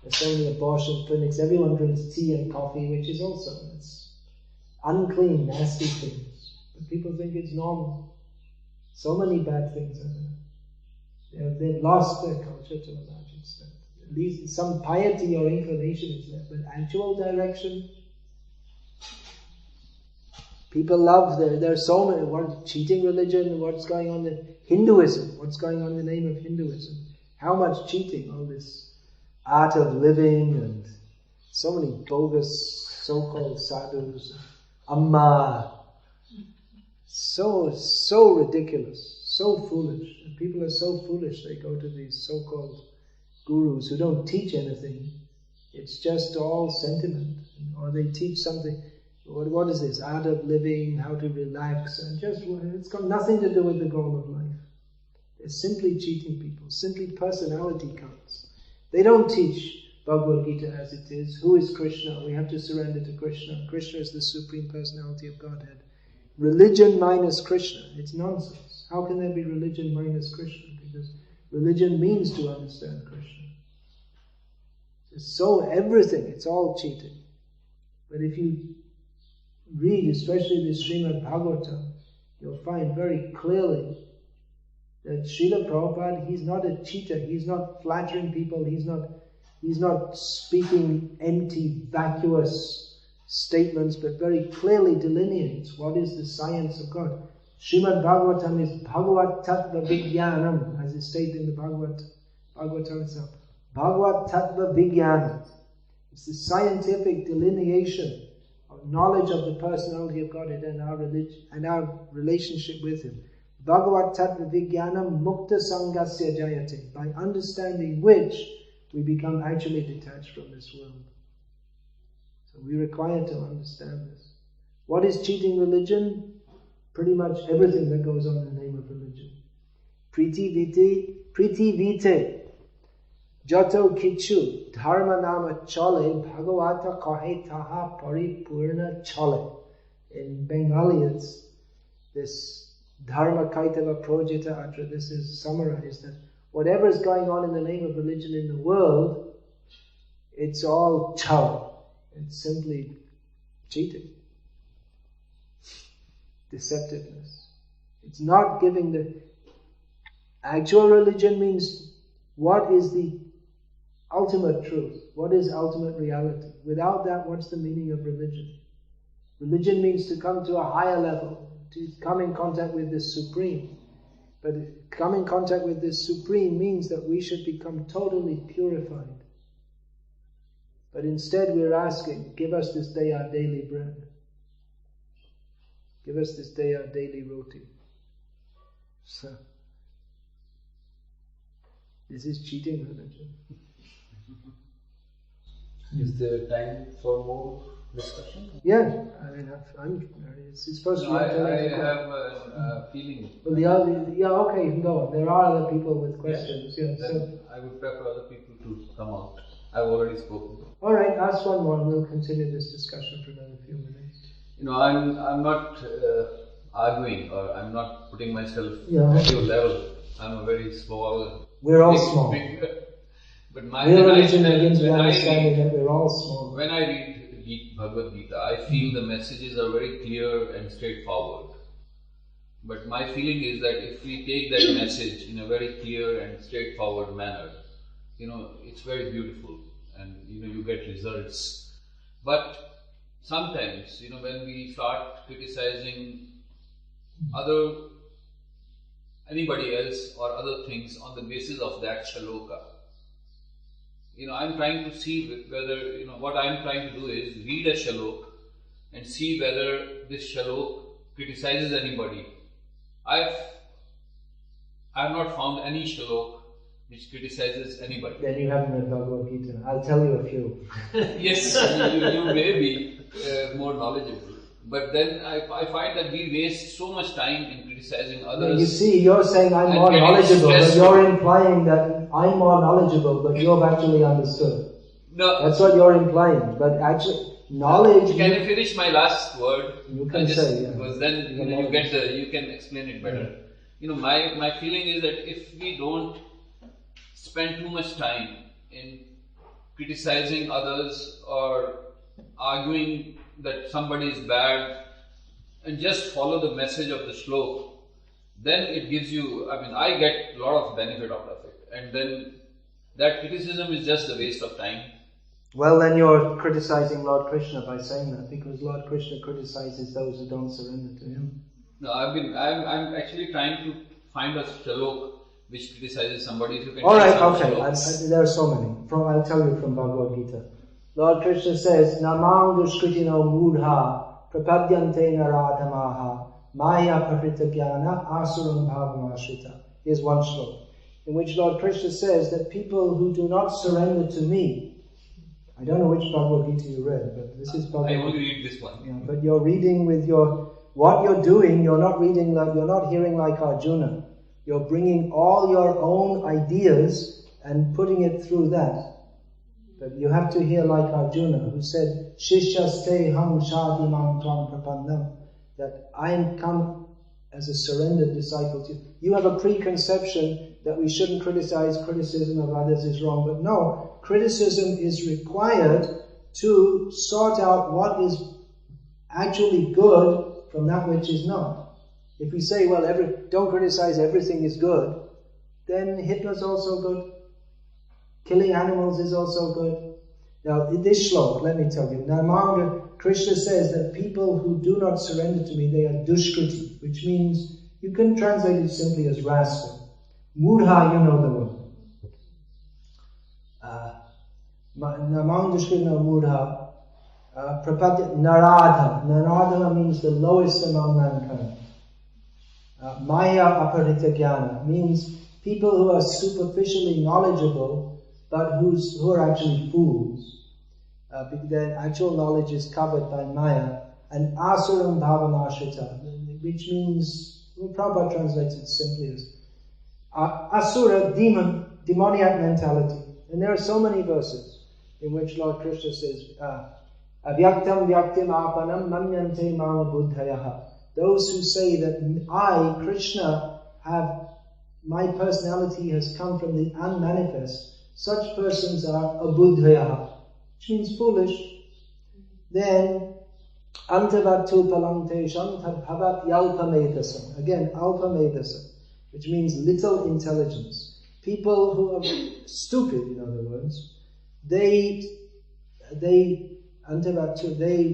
there's so many abortion clinics. Everyone drinks tea and coffee, which is also unclean, nasty things. But people think it's normal. So many bad things are there. They've lost their culture to a large extent. At least some piety or inclination is there, but actual direction. People love, there's so many, cheating religion, what's going on in Hinduism, what's going on in the name of Hinduism. How much cheating, all this art of living and so many bogus so-called sadhus, amma, so ridiculous, so foolish. And people are so foolish, they go to these so-called gurus who don't teach anything. It's just all sentiment. Or they teach something, what is this, art of living, how to relax, and it's got nothing to do with the goal of life. They're simply cheating people, simply personality cults. They don't teach Bhagavad Gita as it is. Who is Krishna? We have to surrender to Krishna. Krishna is the Supreme Personality of Godhead. Religion minus Krishna, it's nonsense. How can there be religion minus Krishna? Because religion means to understand Krishna. So everything, it's all cheating. But if you read, especially the Srimad Bhagavatam, you'll find very clearly that Srila Prabhupada, he's not a cheater, he's not flattering people, he's not speaking empty, vacuous statements, but very clearly delineates what is the science of God. Srimad Bhagavatam is Bhagavat Tattva Vijnanam, as is stated in the Bhagavatam itself. Bhagavat Tattva Vijnanam. It's the scientific delineation of knowledge of the personality of Godhead and our religion and our relationship with Him. Bhagavat Tattva Vijnanam Mukta Sangasya Jayate, by understanding which we become actually detached from this world. So we require to understand this. What is cheating religion? Pretty much everything that goes on in the name of religion. Priti vite, jato kichu, dharma nama chale, bhagavata kahe taha paripurna chale. In Bengali it's this Dharma Kaitava Projita Atra. This is summarized that whatever is going on in the name of religion in the world, it's all chal. It's simply cheating. Deceptiveness. It's not giving the actual religion means what is the ultimate truth? What is ultimate reality? Without that, what's the meaning of religion? Religion means to come to a higher level, to come in contact with the Supreme. But come in contact with this Supreme means that we should become totally purified. But instead we're asking, give us this day our daily bread. Give us this day our daily roti. So, this is cheating religion. Is there time for more discussion? Yeah, I mean, it's supposed to be. I have a feeling. Well, okay, you can go on. There are other people with questions. Then I would prefer other people to come out. I've already spoken. All right, ask one more and we'll continue this discussion for another few minutes. I'm not arguing, or I'm not putting myself at your level. I'm a very small. We're all small. But real religion begins with understanding that we're all small. When I read Bhagavad Gita, I feel the messages are very clear and straightforward. But my feeling is that if we take that message in a very clear and straightforward manner, it's very beautiful, and you get results. But sometimes, when we start criticizing anybody else or other things on the basis of that shaloka, I'm trying to see whether, what I'm trying to do is read a shalok and see whether this shalok criticizes anybody. I've not found any shalok which criticizes anybody. Then you haven't read Bhagavad Gita. I'll tell you a few. Yes, you may be more knowledgeable. But then I find that we waste so much time in criticizing others. You see, you're saying I'm more knowledgeable, but you're implying that I'm more knowledgeable, but you've actually understood. No. That's what you're implying. But actually, knowledge... Can you finish my last word? You can say, yeah. Because then you can explain it better. Yeah. My feeling is that if we don't spend too much time in criticizing others or arguing that somebody is bad and just follow the message of the shlok, then it gives you, I get a lot of benefit out of it. And then that criticism is just a waste of time. Well, then you're criticizing Lord Krishna by saying that, because Lord Krishna criticizes those who don't surrender to him. No, I'm actually trying to find a shalok which criticizes somebody. If you can Alright, okay, there are so many. I'll tell you from Bhagavad Gita. Lord Krishna says, Namang dushkritino mudha prapadyante naradhamaha maya prakrita jnana asuram bhavamashrita. Here's one shlok, in which Lord Krishna says that people who do not surrender to me, I don't know which Bhagavad Gita you read, but this is Bhagavad Gita. I only read this one. Yeah, but you're reading with what you're doing, you're not hearing like Arjuna. You're bringing all your own ideas and putting it through that. But you have to hear like Arjuna, who said, Shishyaste ham shadi mam tvam prapannam, that I come as a surrendered disciple to you. You have a preconception that we shouldn't criticize, criticism of others is wrong. But no, criticism is required to sort out what is actually good from that which is not. If we say, well, don't criticize, everything is good, then Hitler's also good. Killing animals is also good. Now, in this shlok, let me tell you, Namanga, Krishna says that people who do not surrender to me, they are dushkriti, which means, you can translate it simply as rascal. Mudha, you know the word. Namang dushkriti mudha. Prapadya, naradha. Naradha means the lowest among mankind. Maya aparita jnana means people who are superficially knowledgeable, but who are actually fools. Their actual knowledge is covered by Maya. And asuram bhavamashrita, which means, Prabhupada translates it simply as asura, demoniac mentality. And there are so many verses in which Lord Krishna says, avyaktam vyaktim apanam manyante mama buddhayaha. Those who say that I, Krishna, my personality has come from the unmanifest, such persons are abuddhayaha, which means foolish. Then, antavatu palantesham tadbhavat yalpamedasam. Again, alpamedasam, which means little intelligence. People who are stupid, in other words, they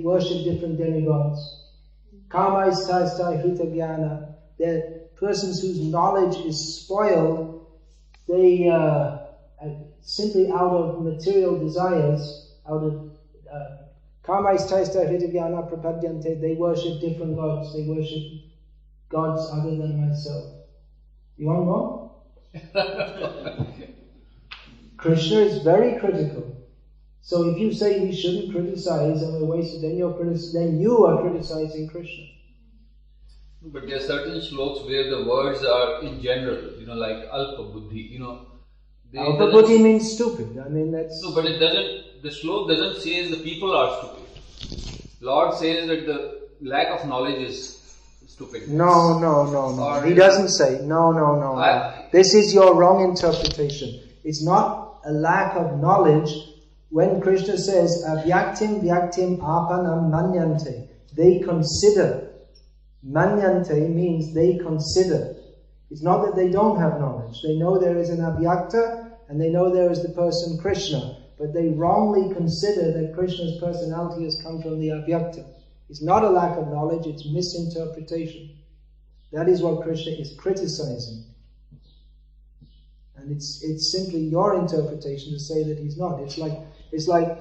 worship different demigods. Kamaistai hritagyana, they're persons whose knowledge is spoiled. They simply out of material desires, out of they worship different gods. They worship gods other than myself. You want more? Krishna is very critical. So if you say we shouldn't criticize and we're wasted, then you are criticizing Krishna. But there are certain shlokas where the words are in general, like alpa buddhi, Alpa buddhi means stupid. I mean, that's... No, but the slok doesn't say the people are stupid. Lord says that the lack of knowledge is stupid. No. He doesn't say. No. This is your wrong interpretation. It's not a lack of knowledge. When Krishna says, avyaktim vyaktim apanam manyante, they consider. Manyante means they consider. It's not that they don't have knowledge. They know there is an avyakta and they know there is the person Krishna, but they wrongly consider that Krishna's personality has come from the avyakta. It's not a lack of knowledge, it's misinterpretation. That is what Krishna is criticizing. And it's simply your interpretation to say that he's not. It's like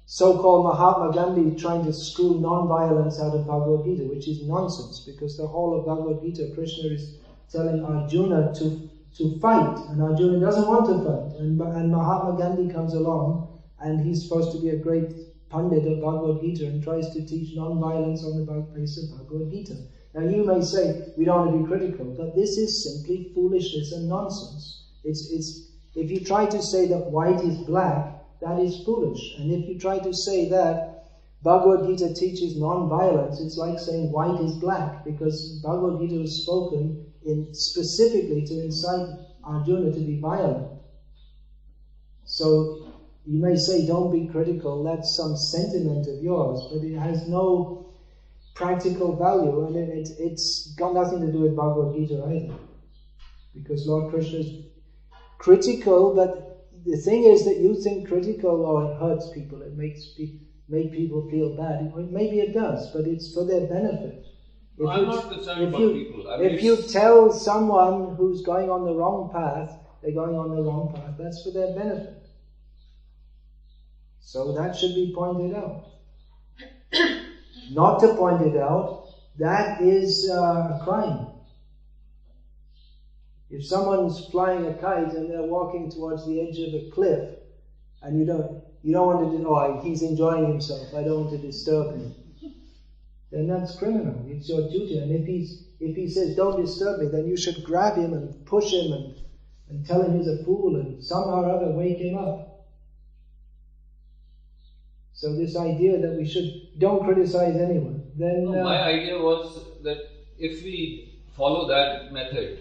so-called Mahatma Gandhi trying to screw non-violence out of Bhagavad Gita, which is nonsense, because the whole of Bhagavad Gita, Krishna is telling Arjuna to fight, and Arjuna doesn't want to fight. And Mahatma Gandhi comes along, and he's supposed to be a great Pandit of Bhagavad Gita and tries to teach non-violence on the basis of Bhagavad Gita. Now you may say, we don't want to be critical, but this is simply foolishness and nonsense. If you try to say that white is black, that is foolish. And if you try to say that Bhagavad Gita teaches non-violence, it's like saying white is black, because Bhagavad Gita was spoken specifically to incite Arjuna to be violent. So you may say, don't be critical, that's some sentiment of yours, but it has no practical value, and it's got nothing to do with Bhagavad Gita either. Because Lord Krishna is critical, but the thing is that you think critical, it hurts people, it makes people feel bad. Maybe it does, but it's for their benefit. I'm not concerned about people. If you tell someone who's going on the wrong path, they're going on the wrong path, that's for their benefit. So that should be pointed out. Not to point it out, that is a crime. If someone's flying a kite and they're walking towards the edge of a cliff, and you don't want to, he's enjoying himself, I don't want to disturb him, then that's criminal. It's your duty. And if he says, don't disturb me, then you should grab him and push him and tell him he's a fool and somehow or other wake him up. So this idea that we don't criticize anyone, then... my idea was that if we follow that method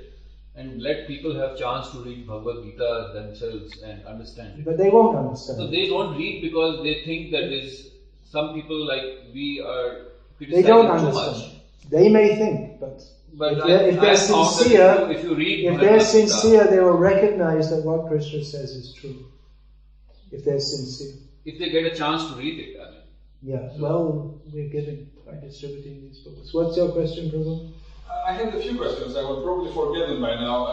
and let people have chance to read Bhagavad Gita themselves and understand. But they won't understand. So they don't read because they think that some people like we are criticizing they don't too understand. much. They may think, but if they're sincere, if you read if they're sincere, they will recognize that what Krishna says is true. If they're sincere. If they get a chance to read it, I mean. Yeah, well, we're giving by distributing these books. What's your question, Prabhu? I had a few questions. I will probably forget them by now.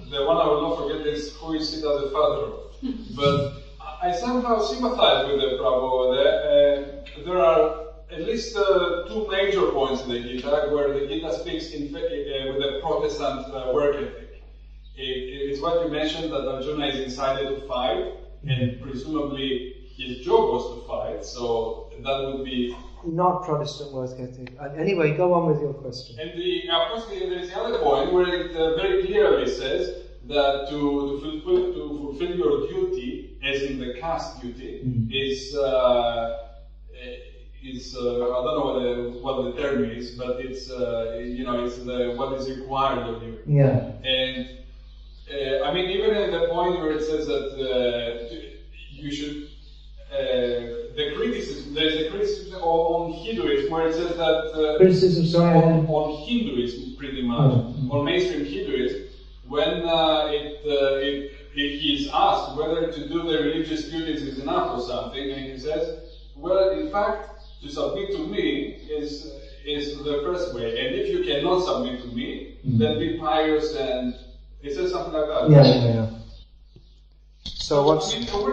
The one I will not forget is who is Sita the father of. But I somehow sympathize with the Prabhu there. There are at least two major points in the Gita where the Gita speaks with a Protestant work ethic. It's what you mentioned, that Arjuna is incited to fight, and presumably his job was to fight, so that would be... Not Protestant work ethic. Anyway, go on with your question. And of course, there is the other point where it very clearly says that to fulfill your duty, as in the caste duty, is I don't know what the term is, but it's what is required of you. Yeah. And I mean, even in the point where it says that you should. There is a criticism on Hinduism where it says that criticism on Hinduism, pretty much, on mainstream Hinduism, when he is asked whether to do the religious duties is enough or something, and he says, well, in fact, to submit to me is the first way, and if you cannot submit to me, then be pious, and it says something like that. Yeah. So where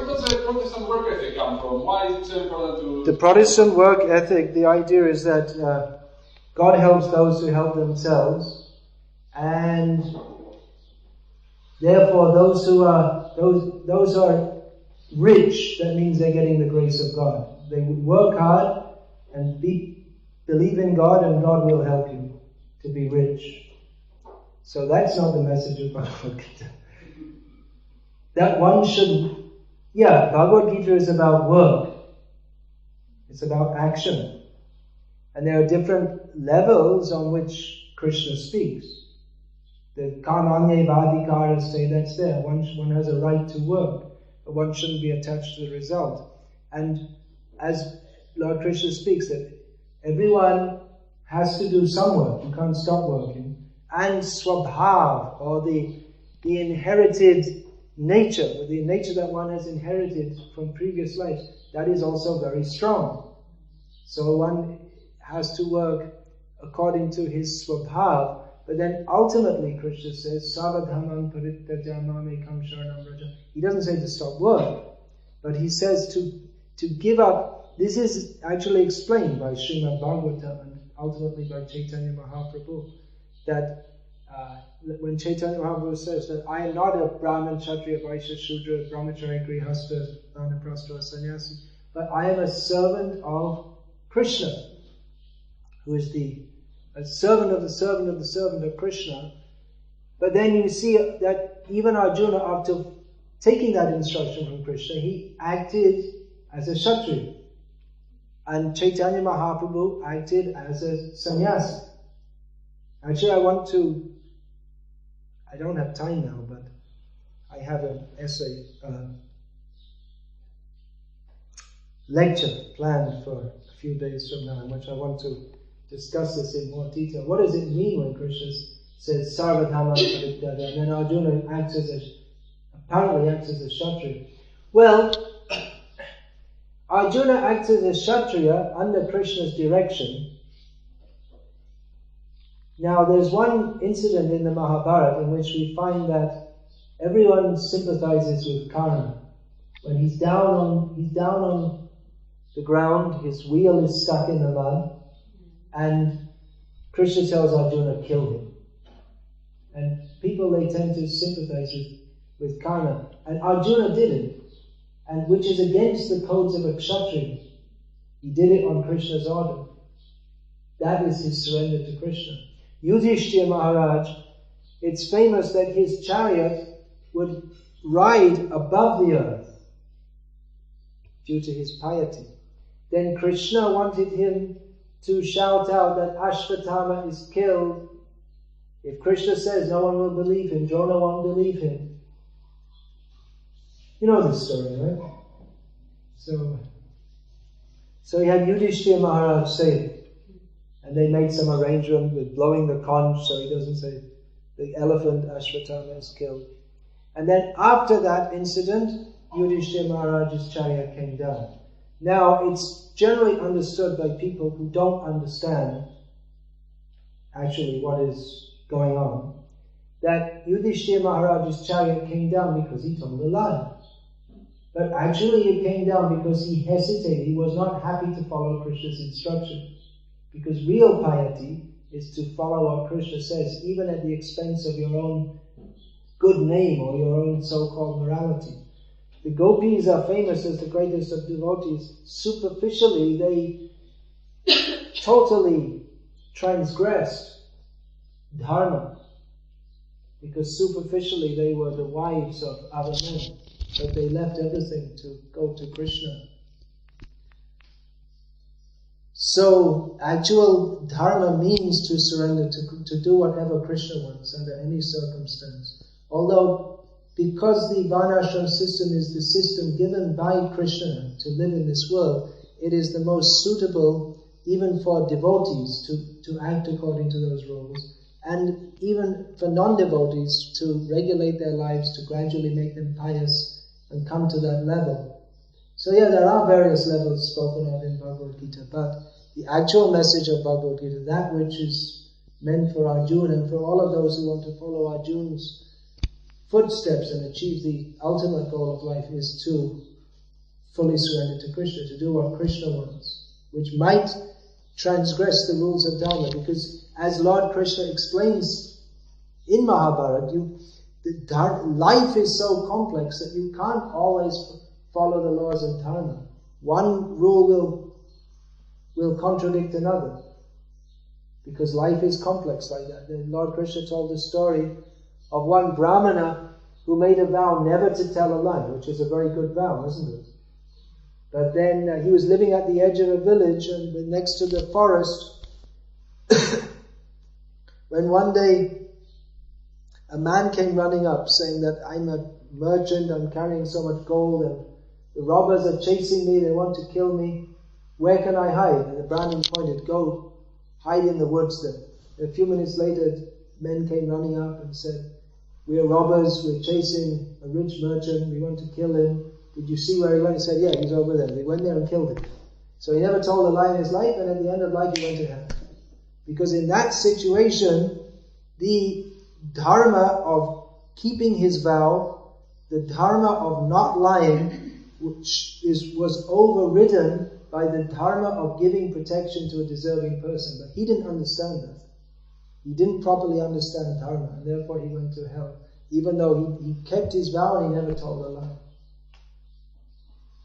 does the Protestant work ethic come from? Why is it so important to... The Protestant work ethic, the idea is that God helps those who help themselves, and therefore those who are rich, that means they're getting the grace of God. They would work hard and believe in God, and God will help you to be rich. So that's not the message of Bhagavad Gita. That one should, Bhagavad Gita is about work. It's about action. And there are different levels on which Krishna speaks. The Karmanye Vadikara say that's there. One has a right to work, but one shouldn't be attached to the result. And as Lord Krishna speaks, that everyone has to do some work. You can't stop working. And swabhav, or the inherited nature, or the nature that one has inherited from previous lives, that is also very strong. So one has to work according to his swabhav. But then ultimately, Krishna says, Savadhamam parittajamamekam sharanam raja. He doesn't say to stop work, but he says to give up. This is actually explained by Srimad Bhagavatam and ultimately by Chaitanya Mahaprabhu, that when Chaitanya Mahaprabhu says that I am not a Brahman, Kshatriya, Vaishya, Shudra, Brahmachari, Grihastha, Vanaprastha, Sannyasi, but I am a servant of Krishna, who is a servant of the servant of the servant of Krishna. But then you see that even Arjuna, after taking that instruction from Krishna, he acted as a Kshatriya. And Chaitanya Mahaprabhu acted as a sannyasi. Actually, I don't have time now, but I have an essay, lecture planned for a few days from now, in which I want to discuss this in more detail. What does it mean when Krishna says Sarvadhama Parityada, and then Arjuna apparently acts as a Kshatriya? Well, Arjuna acts as a Kshatriya under Krishna's direction. Now, there's one incident in the Mahabharata in which we find that everyone sympathizes with Karna. When he's down on the ground, his wheel is stuck in the mud, and Krishna tells Arjuna, kill him. And people, they tend to sympathize with Karna. And Arjuna did it, and which is against the codes of a Kshatriya. He did it on Krishna's order. That is his surrender to Krishna. Yudhishthira Maharaj, it's famous that his chariot would ride above the earth due to his piety. Then Krishna wanted him to shout out that Ashvatthama is killed. If Krishna says no one will believe him, Drona won't believe him. You know this story, right? So he had Yudhishthira Maharaj say it. And they made some arrangement with blowing the conch so he doesn't say the elephant Ashvatthama is killed. And then after that incident, Yudhishthira Maharaj's chariot came down. Now, it's generally understood by people who don't understand actually what is going on, that Yudhishthira Maharaj's chariot came down because he told a lie. But actually it came down because he hesitated. He was not happy to follow Krishna's instruction. Because real piety is to follow what Krishna says, even at the expense of your own good name or your own so-called morality. The gopis are famous as the greatest of devotees. Superficially, they totally transgressed dharma. Because superficially they were the wives of other men. But they left everything to go to Krishna. So, actual dharma means to surrender, to do whatever Krishna wants under any circumstance. Although, because the varnashram system is the system given by Krishna to live in this world, it is the most suitable even for devotees to act according to those rules, and even for non-devotees to regulate their lives, to gradually make them pious and come to that level. So there are various levels spoken of in Bhagavad Gita, but the actual message of Bhagavad Gita, that which is meant for Arjuna and for all of those who want to follow Arjuna's footsteps and achieve the ultimate goal of life, is to fully surrender to Krishna, to do what Krishna wants, which might transgress the rules of Dharma, because as Lord Krishna explains in Mahabharata, life is so complex that you can't always follow the laws of dharma. One rule will contradict another, because life is complex like that. The Lord Krishna told the story of one brahmana who made a vow never to tell a lie, which is a very good vow, isn't it? But then he was living at the edge of a village and next to the forest, when one day a man came running up saying that I'm a merchant, I'm carrying so much gold, and the robbers are chasing me, they want to kill me. Where can I hide? And the Brahmin pointed, go hide in the woods then. And a few minutes later, men came running up and said, we are robbers, we're chasing a rich merchant, we want to kill him. Did you see where he went? He said, yeah, he's over there. They went there and killed him. So he never told a lie in his life, and at the end of life he went to heaven. Because in that situation, the dharma of keeping his vow, the dharma of not lying, was overridden by the dharma of giving protection to a deserving person. But he didn't understand that. He didn't properly understand dharma, and therefore he went to hell. Even though he kept his vow and he never told a lie.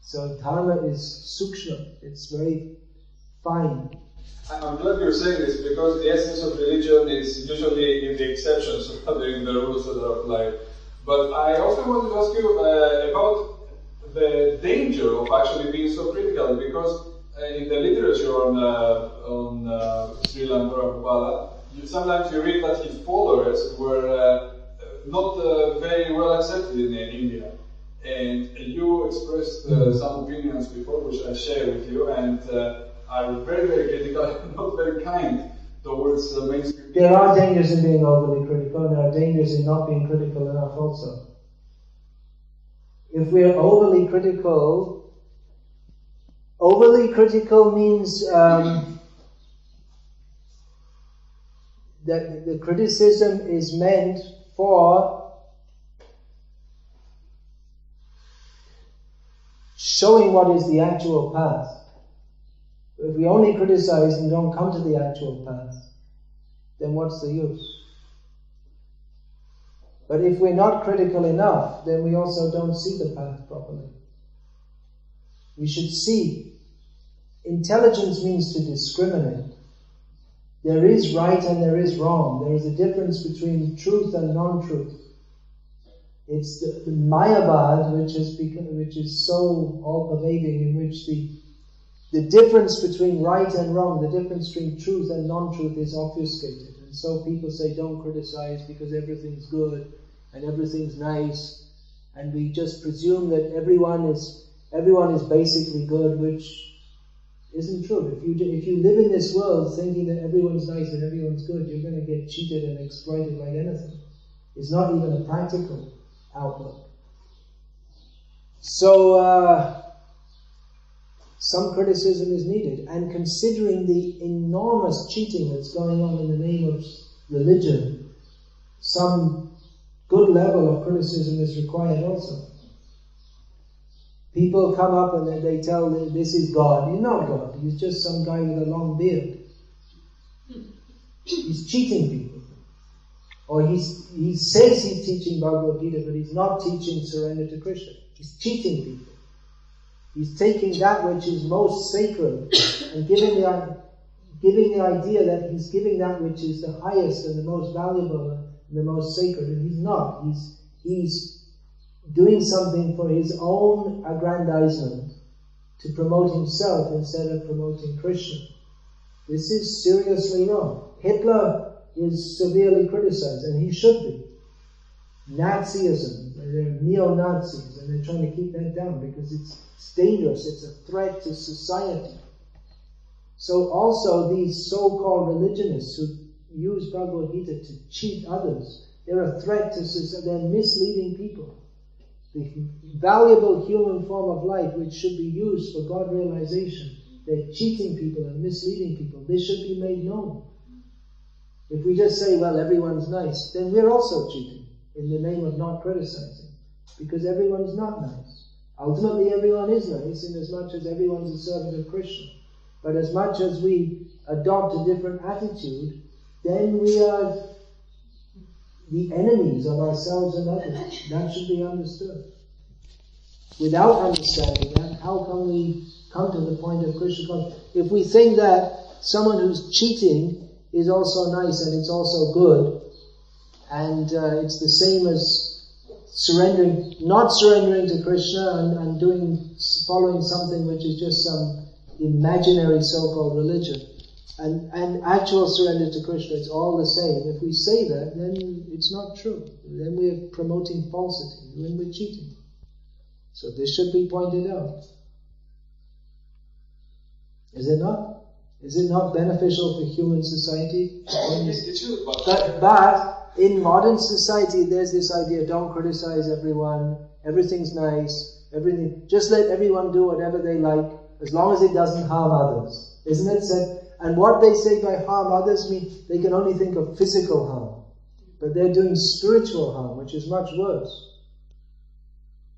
So dharma is sukshma, it's very fine. I'm glad you're saying this, because the essence of religion is usually in the exceptions rather than in the rules that are applied. But I also wanted to ask you about the danger of actually being so critical, because in the literature on Srila Prabhupada, sometimes you read that his followers were not very well accepted in India. And you expressed some opinions before, which I share with you, and are very, very critical and not very kind towards mainstream. There are dangers in being overly critical, and there are dangers in not being critical enough also. If we're overly critical means that the criticism is meant for showing what is the actual path. If we only criticize and don't come to the actual path, then what's the use? But if we're not critical enough, then we also don't see the path properly. We should see. Intelligence means to discriminate. There is right and there is wrong. There is a difference between truth and non-truth. It's the Mayavad which is so all-pervading, in which the difference between right and wrong, the difference between truth and non-truth is obfuscated. And so people say don't criticize because everything's good and everything's nice, and we just presume that everyone is basically good, which isn't true. If you live in this world thinking that everyone's nice and everyone's good, you're going to get cheated and exploited like anything. It's not even a practical outlook. So some criticism is needed, and considering the enormous cheating that's going on in the name of religion, some good level of criticism is required also. People come up and they tell this is God. He's not God. He's just some guy with a long beard. He's cheating people. Or he says he's teaching Bhagavad Gita, but he's not teaching surrender to Krishna. He's cheating people. He's taking that which is most sacred and giving the idea that he's giving that which is the highest and the most valuable and the most sacred, and he's not. He's doing something for his own aggrandizement to promote himself instead of promoting Krishna. This is seriously wrong. Hitler is severely criticized, and he should be. Nazism, they're neo-Nazis, and they're trying to keep that down because it's dangerous, it's a threat to society. So also these so-called religionists who use Bhagavad Gita to cheat others, they're a threat to society, they're misleading people. The valuable human form of life which should be used for God realization, they're cheating people and misleading people. This should be made known. If we just say, well, everyone's nice, then we're also cheating in the name of not criticizing, because everyone's not nice. Ultimately, everyone is nice in as much as everyone's a servant of Krishna. But as much as we adopt a different attitude, then we are the enemies of ourselves and others. That should be understood. without understanding that, how can we come to the point of Krishna consciousness? If we think that someone who's cheating is also nice and it's also good, and it's the same as not surrendering to Krishna and following something which is just some imaginary so-called religion, and actual surrender to Krishna, it's all the same. If we say that, then it's not true. Then we're promoting falsity, then we're cheating. So this should be pointed out. Is it not? Is it not beneficial for human society? It should, but in modern society, there's this idea: don't criticize everyone. Everything's nice. Just let everyone do whatever they like, as long as it doesn't harm others. Isn't it said? And what they say by harm others means they can only think of physical harm, but they're doing spiritual harm, which is much worse.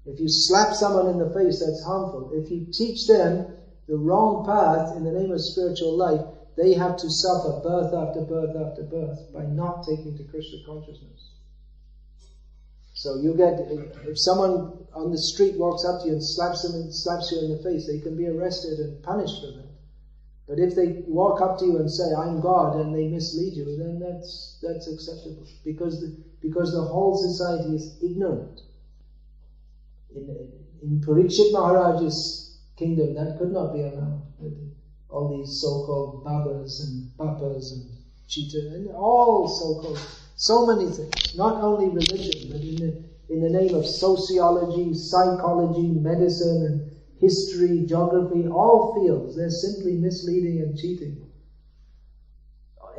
If you slap someone in the face, that's harmful. If you teach them the wrong path in the name of spiritual life, they have to suffer birth after birth after birth by not taking to Krishna consciousness. So if someone on the street walks up to you and slaps you in the face, they can be arrested and punished for that. But if they walk up to you and say, "I'm God," and they mislead you, then that's acceptable, because the whole society is ignorant. In Parikshit Maharaj's kingdom, that could not be allowed. All these so-called babas and papas and cheetah and all so-called, so many things. Not only religion, but in the name of sociology, psychology, medicine, and history, geography, all fields, they're simply misleading and cheating.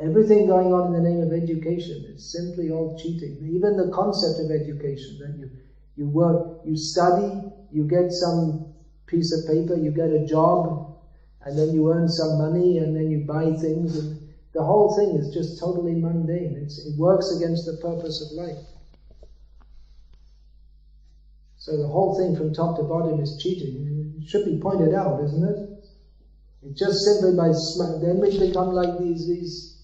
Everything going on in the name of education is simply all cheating. Even the concept of education, that you work, you study, you get some piece of paper, you get a job, and then you earn some money, and then you buy things, and the whole thing is just totally mundane. It works against the purpose of life. So the whole thing from top to bottom is cheating. It should be pointed out, isn't it? It's just simply by then we become like these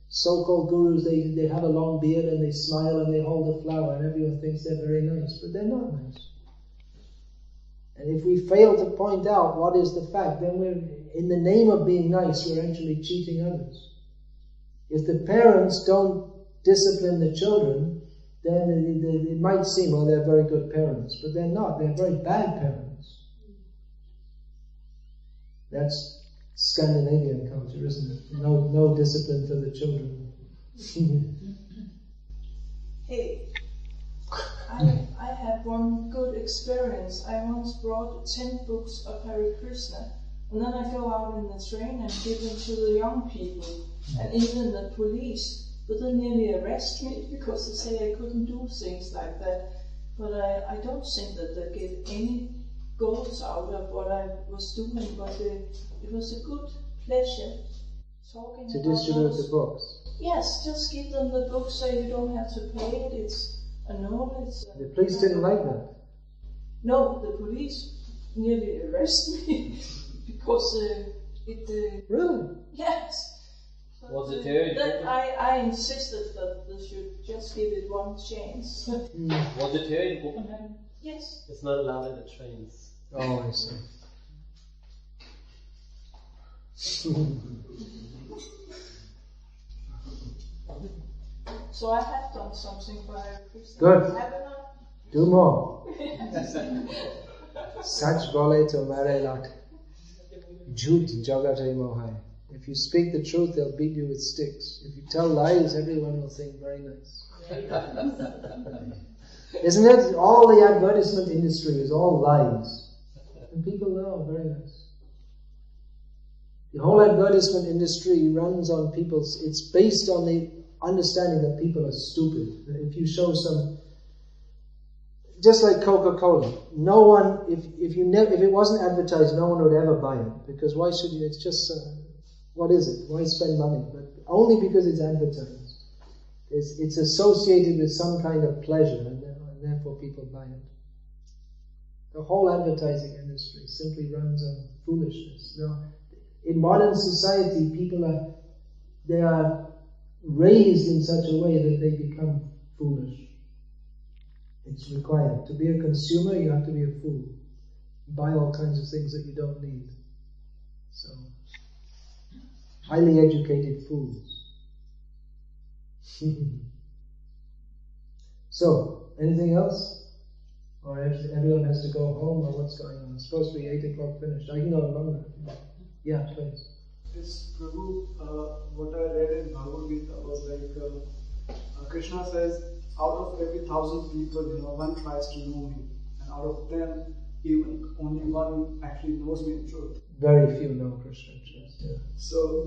so-called gurus. They have a long beard and they smile and they hold a flower, and everyone thinks they're very nice, but they're not nice. And if we fail to point out what is the fact, then we're, in the name of being nice, we're actually cheating others. If the parents don't discipline the children, then it might seem, well, they're very good parents, but they're not. They're very bad parents. That's Scandinavian culture, isn't it? No discipline for the children. Hey, I had one good experience. I once brought 10 books of Hare Krishna, and then I go out in the train and give them to the young people, and even the police. But they nearly arrest me because they say I couldn't do things like that. But I don't think that they get any goals out of what I was doing, but it was a good pleasure talking to about distribute those. the books. Yes, just give them the book so you don't have to pay it. It's a knowledge. The police didn't like that. No, the police nearly arrested me because it. Really? Yes. Was it here? I insisted that they should just give it one chance. Was it here in Copenhagen? Yes. It's not allowed in the trains. Oh, I see. So I have done something for Hare Krishna. Good. Have I not? Do more. Sach bole to mare lat. Jhut jagate mohai. If you speak the truth, they'll beat you with sticks. If you tell lies, everyone will think very nice. Isn't it? All the advertisement industry is all lies. And people know, very nice. The whole advertisement industry runs on it's based on the understanding that people are stupid. If you show just like Coca-Cola, no one, if it wasn't advertised, no one would ever buy it. Because why should you? It's just, what is it? Why spend money? But only because it's advertised. It's associated with some kind of pleasure, and therefore people buy it. The whole advertising industry simply runs on foolishness. Now, in modern society, people are raised in such a way that they become foolish. It's required. To be a consumer, you have to be a fool. buy all kinds of things that you don't need. So, highly educated fools. So, anything else? Or everyone has to go home, or what's going on? It's supposed to be 8 o'clock finished. I can go longer. Yeah, please. Yes, Prabhu, what I read in Bhagavad Gita was like, Krishna says, out of every 1,000 people, one tries to know me. And out of them, even only one actually knows me in truth. Very few know Krishna in truth, yeah. So,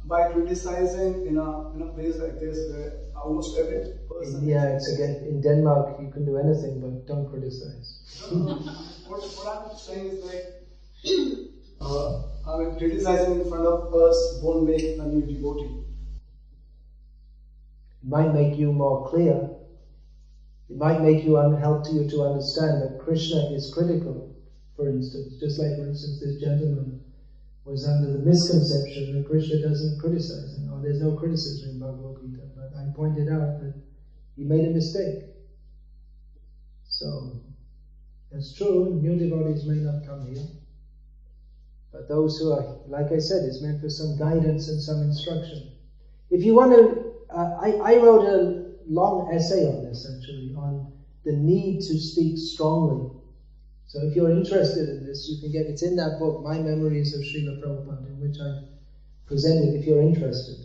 by criticizing in a place like this where almost every person... In Denmark you can do anything but don't criticize. What I'm saying is like, criticizing in front of us won't make a new devotee. It might make you more clear. It might make you help you to understand that Krishna is critical, for instance. Just like, for instance, this gentleman was under the misconception that Krishna doesn't criticize him, or there's no criticism in Bhagavad Gita. But I pointed out that he made a mistake. So, it's true, new devotees may not come here. But those who are, like I said, it's meant for some guidance and some instruction. If you want to, I wrote a long essay on this actually, on the need to speak strongly. So if you're interested in this, you can get, it's in that book, My Memories of Srila Prabhupada, in which I presented, if you're interested.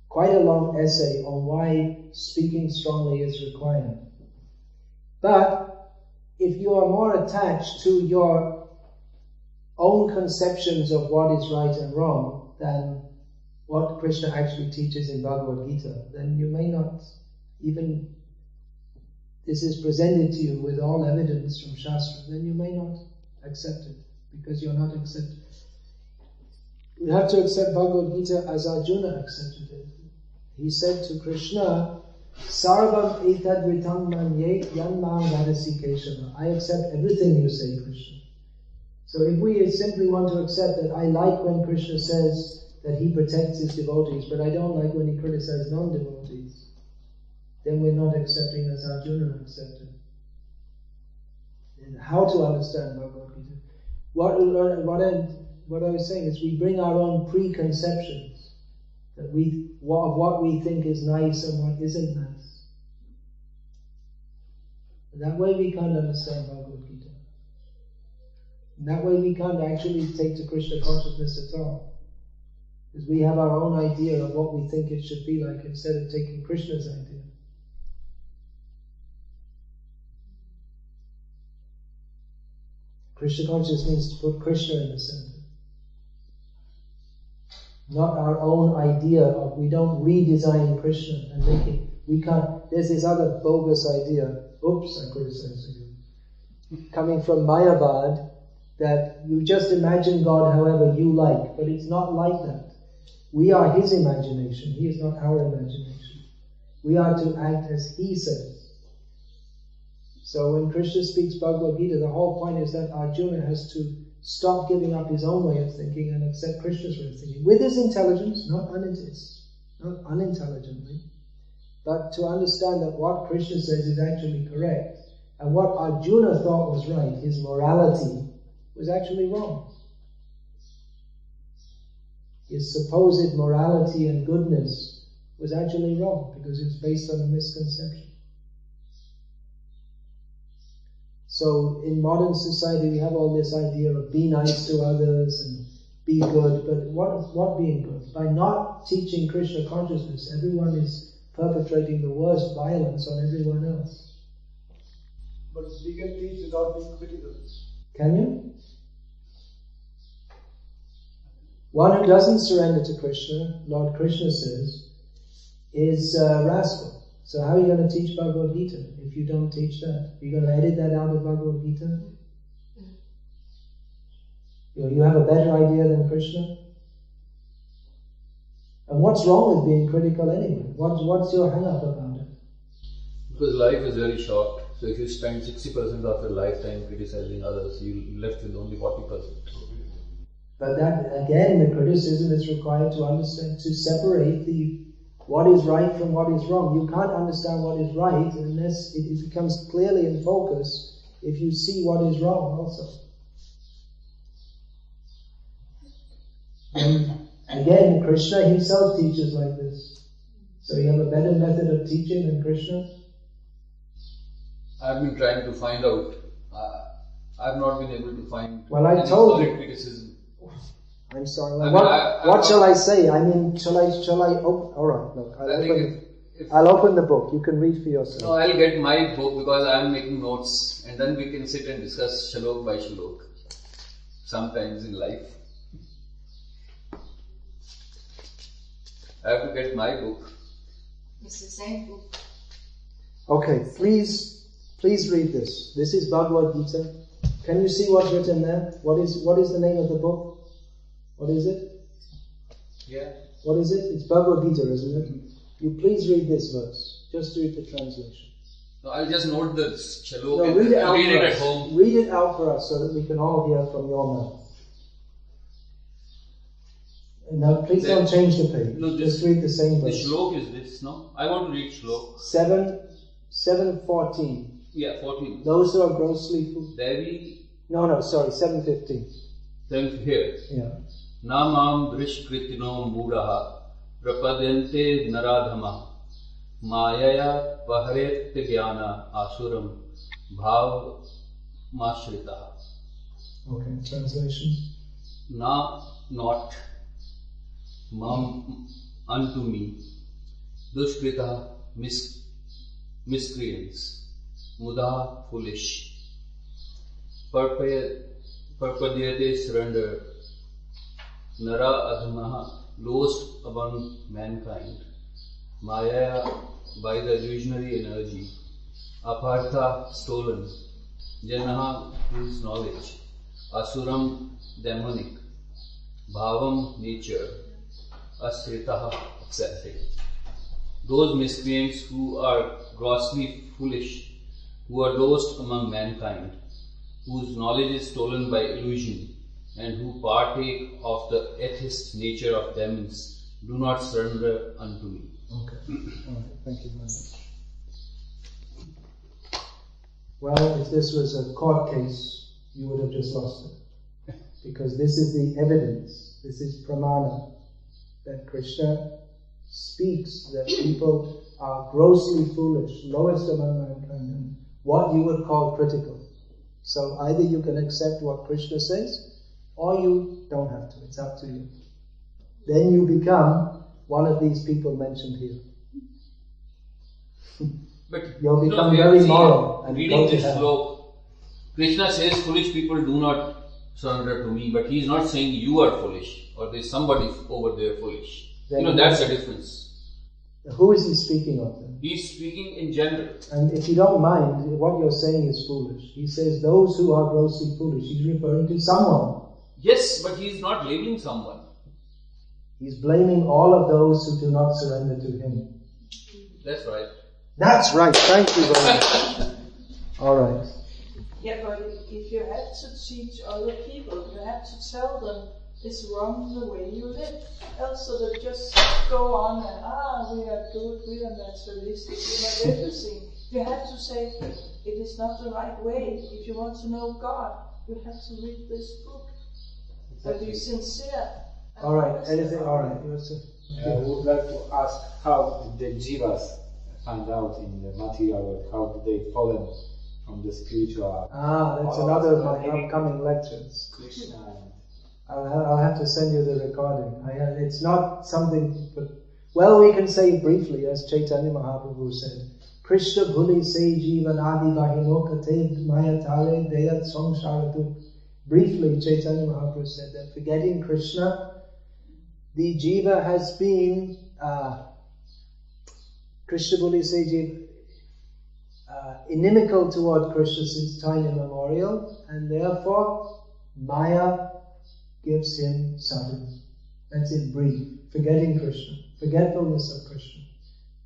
Quite a long essay on why speaking strongly is required. But if you are more attached to your own conceptions of what is right and wrong than what Krishna actually teaches in Bhagavad Gita, then you may not even, this is presented to you with all evidence from Shastra, then you may not accept it, because you're not accepted. You have to accept Bhagavad Gita as Arjuna accepted it. He said to Krishna, Sarvam etad ritam manye yanmam vadasi Keshava. I accept everything you say, Krishna. So if we simply want to accept that I like when Krishna says that he protects his devotees, but I don't like when he criticizes non-devotees, then we're not accepting as Arjuna accepted. And how to understand Bhagavad Gita? What I was saying is we bring our own preconceptions that of what we think is nice and what isn't nice. And that way we can't understand Bhagavad Gita. And that way we can't actually take to Krishna consciousness at all. Because we have our own idea of what we think it should be like instead of taking Krishna's idea. Krishna consciousness means to put Krishna in the center. Not our own idea of, we don't redesign Krishna and make it, we can't, there's this other bogus idea, oops, I criticized you, coming from Mayavad, that you just imagine God however you like, but it's not like that. We are His imagination, He is not our imagination. We are to act as He says. So when Krishna speaks Bhagavad Gita, the whole point is that Arjuna has to stop giving up his own way of thinking and accept Krishna's way of thinking. With his intelligence, not unintelligently, but to understand that what Krishna says is actually correct, and what Arjuna thought was right, his morality, was actually wrong. His supposed morality and goodness was actually wrong, because it's based on a misconception. So in modern society we have all this idea of be nice to others and be good, but what being good? By not teaching Krishna consciousness, everyone is perpetrating the worst violence on everyone else. But we can teach without being critical. Can you? One who doesn't surrender to Krishna, Lord Krishna says, is a rascal. So how are you going to teach Bhagavad Gita if you don't teach that? Are you going to edit that out of Bhagavad Gita? You have a better idea than Krishna? And what's wrong with being critical anyway? What's your hang-up about it? Because life is very short. So if you spend 60% of your lifetime criticizing others, you're left with only 40%. But that, again, the criticism is required to understand, to separate what is right from what is wrong. You can't understand what is right unless it becomes clearly in focus if you see what is wrong also. And again, Krishna himself teaches like this. So you have a better method of teaching than Krishna? I've been trying to find out. I've not been able to find I told you. criticism. I'm sorry. What shall I say? I mean, shall I open? Alright, look, I'll open the book. You can read for yourself. No, I'll get my book because I'm making notes and then we can sit and discuss shalok by shalok. Sometimes in life. I have to get my book. It's the same book. Okay, please read this. This is Bhagavad Gita. Can you see what's written there? What is the name of the book? What is it? Yeah. What is it? It's Bhagavad Gita, isn't it? You please read this verse. Just read the translation. No, I'll just note the shalok No, and read it out read for it us. at home. Read it out for us so that we can all hear from your mouth. And now, please don't change the page. No, just read the same The verse. shalok is this, no? I want to read shalok. 7:14. Yeah, 14. Those who are grossly foolish. Devi. No, sorry, 7:15. Then here. Yeah. Namam drishkritino mudaha prapadyante naradhama mayaya paharet jnana asuram bhav mashritaha. Okay, translation. Not mam unto me, dushkrita miscreants, muda foolish, parpadyate surrender, nara adhamaha lowest among mankind, maya by the illusionary energy, apartha stolen, janaha whose knowledge, asuram demonic, bhavam nature, asritaha accepted. Those miscreants who are grossly foolish, who are lowest among mankind, whose knowledge is stolen by illusion, and who partake of the atheist nature of demons, do not surrender unto me. Okay. Alright, thank you very much. Well, if this was a court case, you would have just lost it. Because this is the evidence, this is pramana, that Krishna speaks that people are grossly foolish, lowest among mankind, and what you would call critical. So either you can accept what Krishna says, or you don't have to. It's up to you. Then you become one of these people mentioned here. But you'll become very moral. And reading this slope, Krishna says foolish people do not surrender to me, but he is not saying you are foolish or there is somebody over there foolish. Then that's the difference. Who is he speaking of then? He is speaking in general. And if you don't mind, what you're saying is foolish. He says those who are grossly foolish. He's referring to someone. Yes, but he is not blaming someone. He's blaming all of those who do not surrender to him. That's right. That's right. Thank you very much. All right. Yeah, but if you have to teach other people, you have to tell them it's wrong the way you live. Else so they just go on and, we are good, we are naturalistic, we have everything. You have to say, it is not the right way. If you want to know God, you have to read this book. And be sincere. All right, anything? All right. I would like to ask how the jivas find out in the material world, how did they fallen from the spiritual. That's another of my upcoming lectures. Krishna. I'll have to send you the recording. It's not something, but we can say briefly, as Chaitanya Mahaprabhu said, Krishna bhuli se jivan adi bahino kate mayatare deyat samsaratu. Briefly, Chaitanya Mahaprabhu said that forgetting Krishna, the jiva has been Krishna bhuli se jiva inimical toward Krishna since time immemorial, and therefore Maya gives him suffering. That's it, brief. Forgetting Krishna. Forgetfulness of Krishna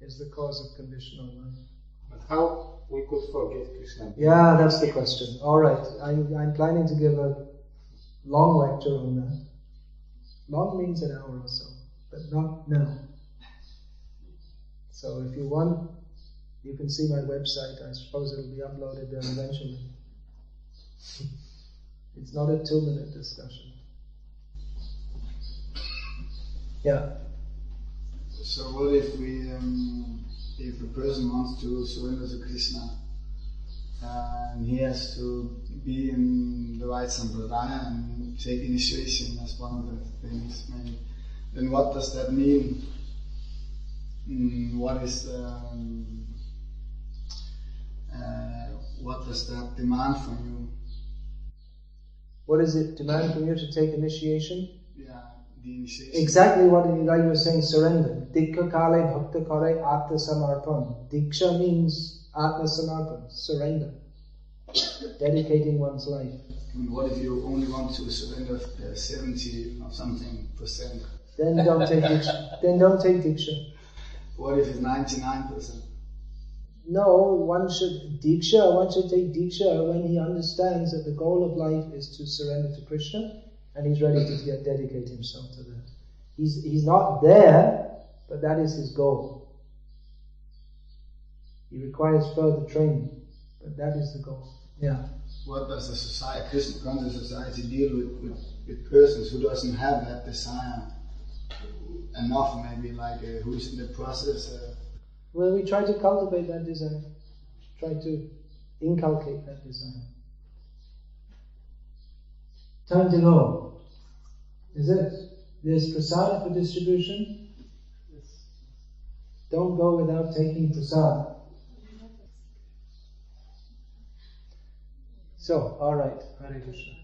is the cause of conditional life. But how we could forget Krishna? Yeah, that's the question. Alright, I'm planning to give a long lecture on that. Long means an hour or so, but not now. So if you want, you can see my website. I suppose it will be uploaded there eventually. It's not a 2-minute discussion. Yeah. So what if if a person wants to surrender to Krishna, and he has to be in the right sampradaya and take initiation as one of the things, maybe, then what does that mean? What does that demand from you? What does it demand from you to take initiation? Yeah, the initiation. Exactly what like you were saying, surrender. Diksha kale bhakta kare atma samarpan. Diksha means atma samarpan, surrender. Dedicating one's life. And what if you only want to surrender 70 or something %? Then don't take diksha. Then don't take diksha. What if it's 99%? No, one should take diksha when he understands that the goal of life is to surrender to Krishna, and he's ready to dedicate himself to that. He's not there, but that is his goal. He requires further training, but that is the goal. Yeah. What does the society, Krishna conscious society, deal with persons who doesn't have that desire enough, maybe, like who's in the process? Well, we try to cultivate that desire, try to inculcate that desire. Time to go. Is it? There's prasad for distribution. Don't go without taking prasad. So, alright, Hare Krishna.